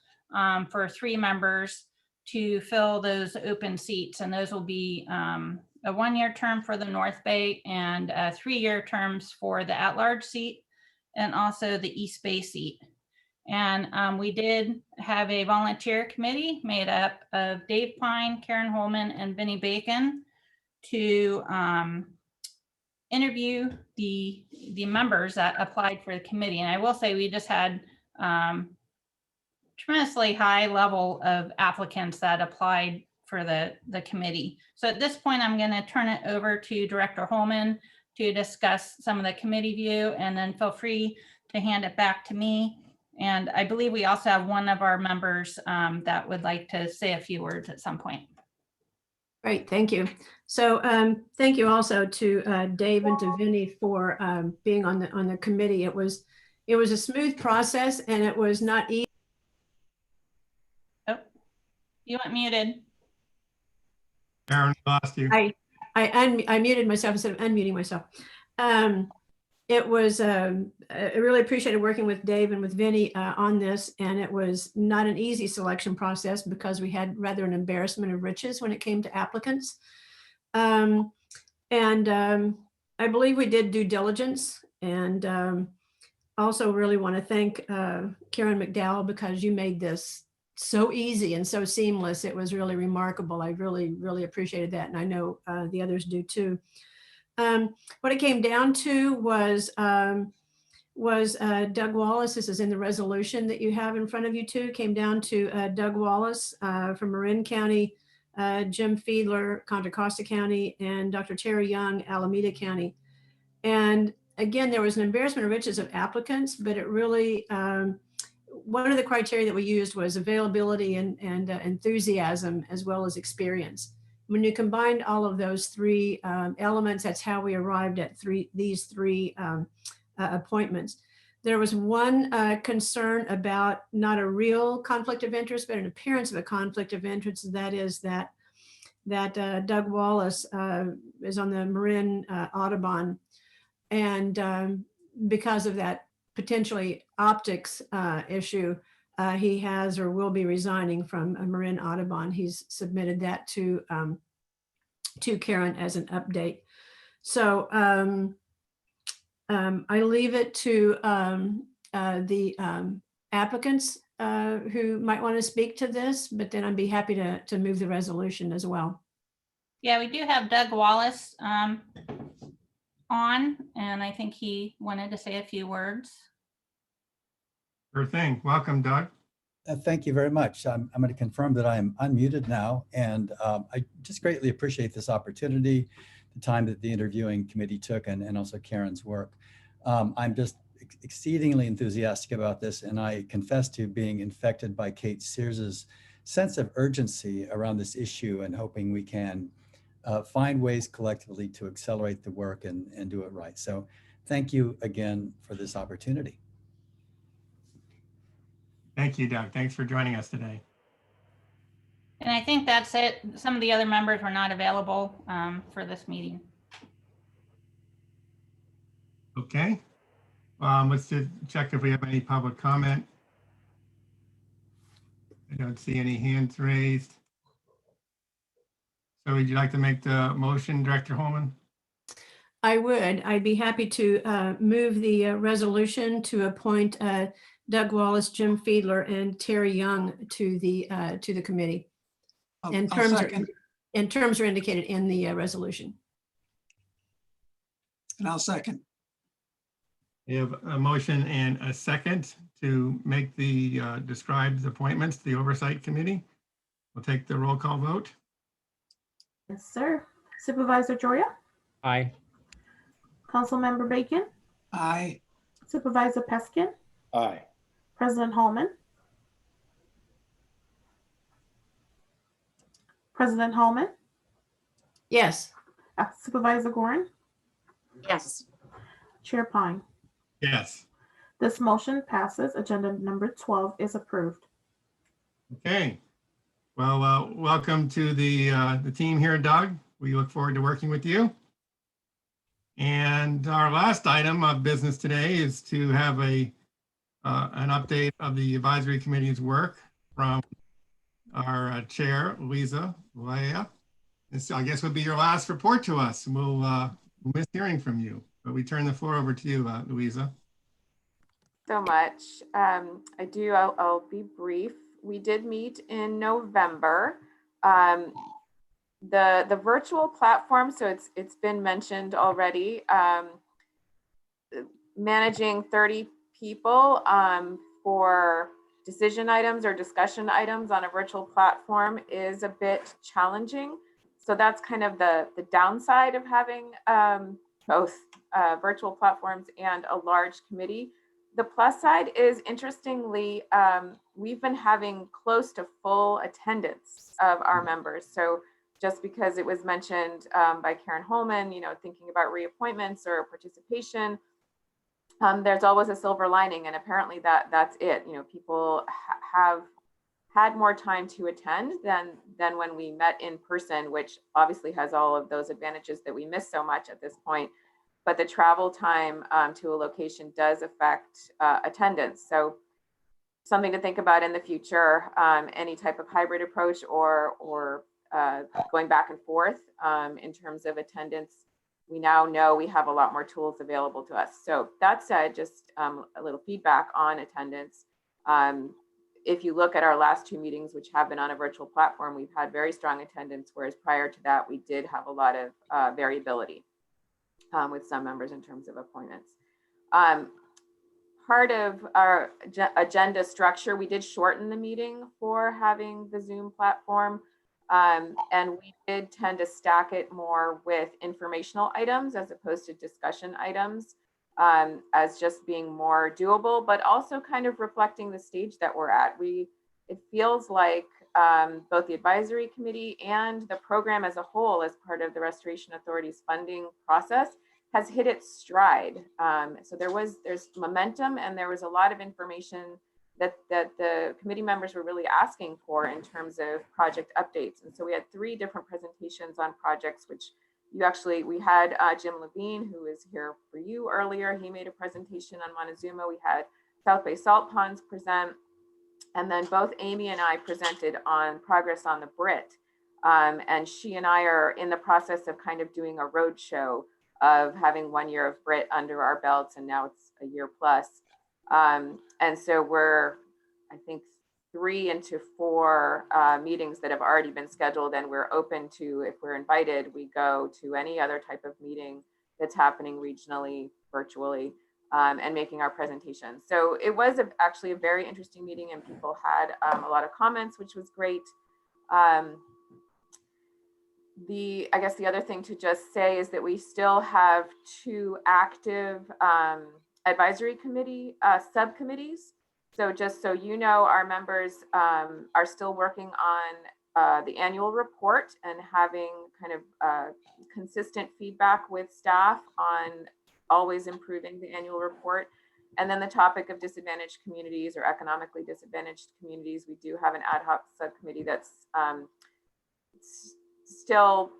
for 3 members to fill those open seats, and those will be a 1-year term for the North Bay and 3-year terms for the at-large seat and also the East Bay seat. And we did have a volunteer committee made up of Dave Pine, Karen Holman, and Vinnie Bacon to interview the members that applied for the committee. And I will say we just had tremendously high level of applicants that applied for the committee. So at this point, I'm going to turn it over to Director Holman to discuss some of the committee view, and then feel free to hand it back to me. And I believe we also have one of our members that would like to say a few words at some point. Great, thank you. So thank you also to Dave and to Vinnie for being on the committee. It was a smooth process, and it was not easy. Oh, you went muted. Aaron, lost you. I muted myself instead of unmuting myself. It was, I really appreciated working with Dave and with Vinnie on this, and it was not an easy selection process because we had rather an embarrassment of riches when it came to applicants. I believe we did due diligence, and also really want to thank Karen McDowell, because you made this so easy and so seamless. It was really remarkable. I really, really appreciated that, and I know the others do too. What it came down to was Doug Wallace. This is in the resolution that you have in front of you too. Came down to Doug Wallace from Marin County, Jim Fiedler, Contra Costa County, and Dr. Terry Young, Alameda County. And again, there was an embarrassment of riches of applicants, but it really, one of the criteria that we used was availability and enthusiasm, as well as experience. When you combined all of those 3 elements, that's how we arrived at these three appointments. There was one concern about not a real conflict of interest, but an appearance of a conflict of interest. That is that Doug Wallace is on the Marin Audubon, and because of that potentially optics issue, he has or will be resigning from Marin Audubon. He's submitted that to Karen as an update. So I leave it to the applicants who might want to speak to this, but then I'd be happy to move the resolution as well. Yeah, we do have Doug Wallace on, and I think he wanted to say a few words. Sure thing. Welcome, Doug. Thank you very much. I'm going to confirm that I'm unmuted now, and I just greatly appreciate this opportunity, the time that the interviewing committee took, and also Karen's work. I'm just exceedingly enthusiastic about this, and I confess to being infected by Kate Sears's sense of urgency around this issue, and hoping we can find ways collectively to accelerate the work and do it right. So thank you again for this opportunity. Thank you, Doug. Thanks for joining us today. And I think that's it. Some of the other members were not available for this meeting. Okay. Let's just check if we have any public comment. I don't see any hands raised. So would you like to make the motion, Director Holman? I would. I'd be happy to move the resolution to appoint Doug Wallace, Jim Fiedler, and Terry Young to the committee. And terms are indicated in the resolution. And I'll second. We have a motion and a second to make the described appointments to the Oversight Committee. We'll take the roll call vote. Yes, sir. Supervisor Joya? Aye. Councilmember Bacon? Aye. Supervisor Peskin? Aye. President Holman? President Holman? Yes. Supervisor Gorin? Yes. Chair Pine? Yes. This motion passes. Agenda number 12 is approved. Okay. Well, welcome to the team here, Doug. We look forward to working with you. And our last item of business today is to have an update of the advisory committee's work from our chair, Louisa Valea. This, I guess, would be your last report to us. We'll miss hearing from you, but we turn the floor over to you, Louisa. So much. I'll be brief. We did meet in November. The virtual platform, so it's been mentioned already, managing 30 people for decision items or discussion items on a virtual platform is a bit challenging. So that's kind of the downside of having both virtual platforms and a large committee. The plus side is, interestingly, we've been having close to full attendance of our members. So just because it was mentioned by Karen Holman, thinking about reappointments or participation, there's always a silver lining, and apparently that's it. People have had more time to attend than when we met in person, which obviously has all of those advantages that we miss so much at this point. But the travel time to a location does affect attendance. So something to think about in the future, any type of hybrid approach or going back and forth in terms of attendance. We now know we have a lot more tools available to us. So that said, just a little feedback on attendance. If you look at our last two meetings, which have been on a virtual platform, we've had very strong attendance, whereas prior to that, we did have a lot of variability with some members in terms of appointments. Part of our agenda structure, we did shorten the meeting for having the Zoom platform. And we did tend to stack it more with informational items as opposed to discussion items, as just being more doable, but also kind of reflecting the stage that we're at. It feels like both the advisory committee and the program as a whole, as part of the Restoration Authority's funding process, has hit its stride. So there's momentum, and there was a lot of information that the committee members were really asking for in terms of project updates. And so we had 3 different presentations on projects, which we had Jim Levine, who was here for you earlier. He made a presentation on Montezuma. We had South Bay Salt Ponds present. And then both Amy and I presented on progress on the BRIT. And she and I are in the process of kind of doing a road show of having 1 year of BRIT under our belts, and now it's a year plus. And so we're, I think, 3 into 4 meetings that have already been scheduled, and we're open to, if we're invited, we go to any other type of meeting that's happening regionally, virtually, and making our presentations. So it was actually a very interesting meeting, and people had a lot of comments, which was great. I guess the other thing to just say is that we still have 2 active advisory committee subcommittees. So just so you know, our members are still working on the annual report and having kind of consistent feedback with staff on always improving the annual report. And then the topic of disadvantaged communities or economically disadvantaged communities, we do have an ad hoc subcommittee that's still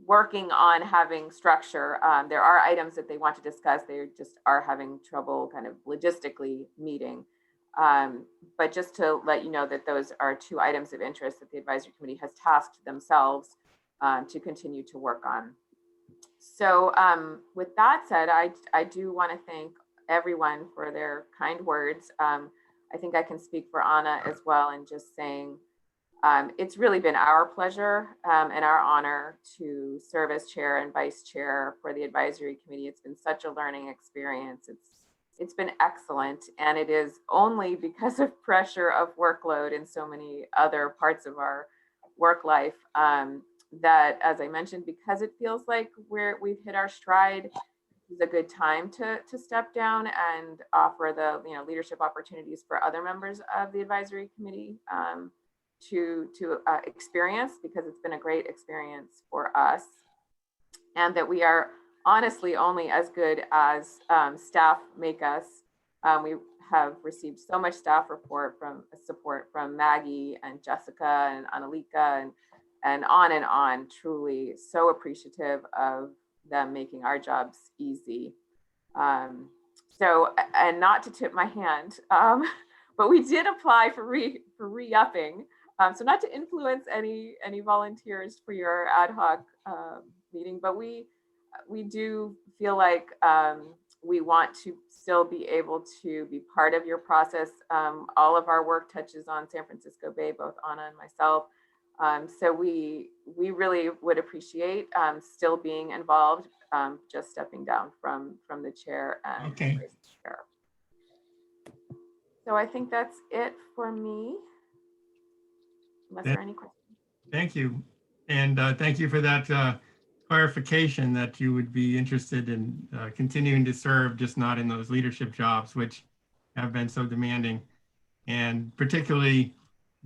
working on having structure. There are items that they want to discuss. They just are having trouble kind of logistically meeting. But just to let you know that those are 2 items of interest that the advisory committee has tasked themselves to continue to work on. So with that said, I do want to thank everyone for their kind words. I think I can speak for Anna as well, and just saying it's really been our pleasure and our honor to serve as chair and vice chair for the advisory committee. It's been such a learning experience. It's been excellent, and it is only because of pressure of workload in so many other parts of our work life that, as I mentioned, because it feels like we've hit our stride, is a good time to step down and offer the leadership opportunities for other members of the advisory committee to experience, because it's been a great experience for us, and that we are honestly only as good as staff make us. We have received so much staff support from Maggie and Jessica and Annalika and on, truly so appreciative of them making our jobs easy. So, and not to tip my hand, but we did apply for re-upping. So not to influence any volunteers for your ad hoc meeting, but we do feel like we want to still be able to be part of your process. All of our work touches on San Francisco Bay, both Anna and myself. So we really would appreciate still being involved, just stepping down from the chair and Okay. vice chair. So I think that's it for me. Unless there are any questions. Thank you. And thank you for that clarification that you would be interested in continuing to serve, just not in those leadership jobs, which have been so demanding. And particularly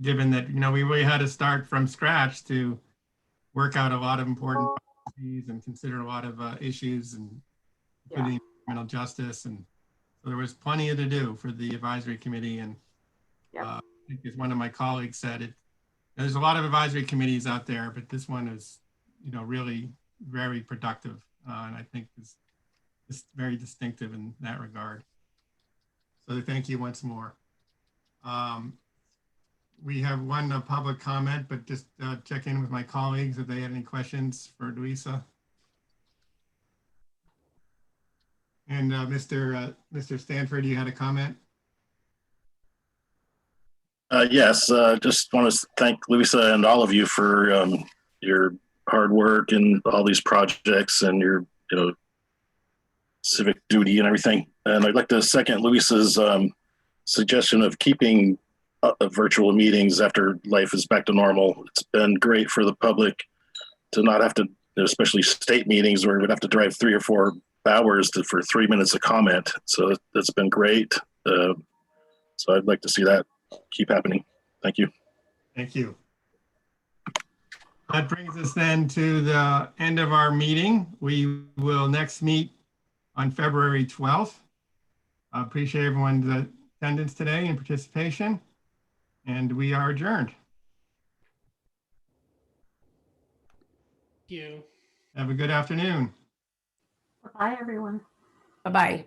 given that, we really had to start from scratch to work out a lot of important policies and consider a lot of issues, and including environmental justice. And so there was plenty to do for the advisory committee. And I think as one of my colleagues said, there's a lot of advisory committees out there, but this one is, really very productive. And I think is very distinctive in that regard. So thank you once more. We have one public comment, but just check in with my colleagues if they had any questions for Luisa. And Mr. Stanford, you had a comment? Yes, just want to thank Luisa and all of you for your hard work and all these projects and your civic duty and everything. And I'd like to second Luisa's suggestion of keeping virtual meetings after life is back to normal. It's been great for the public to not have to, especially state meetings where we'd have to drive 3 or 4 hours for 3 minutes of comment. So that's been great. So I'd like to see that keep happening. Thank you. Thank you. That brings us then to the end of our meeting. We will next meet on February 12th. I appreciate everyone's attendance today and participation, and we are adjourned. You. Have a good afternoon. Bye, everyone. Bye-bye.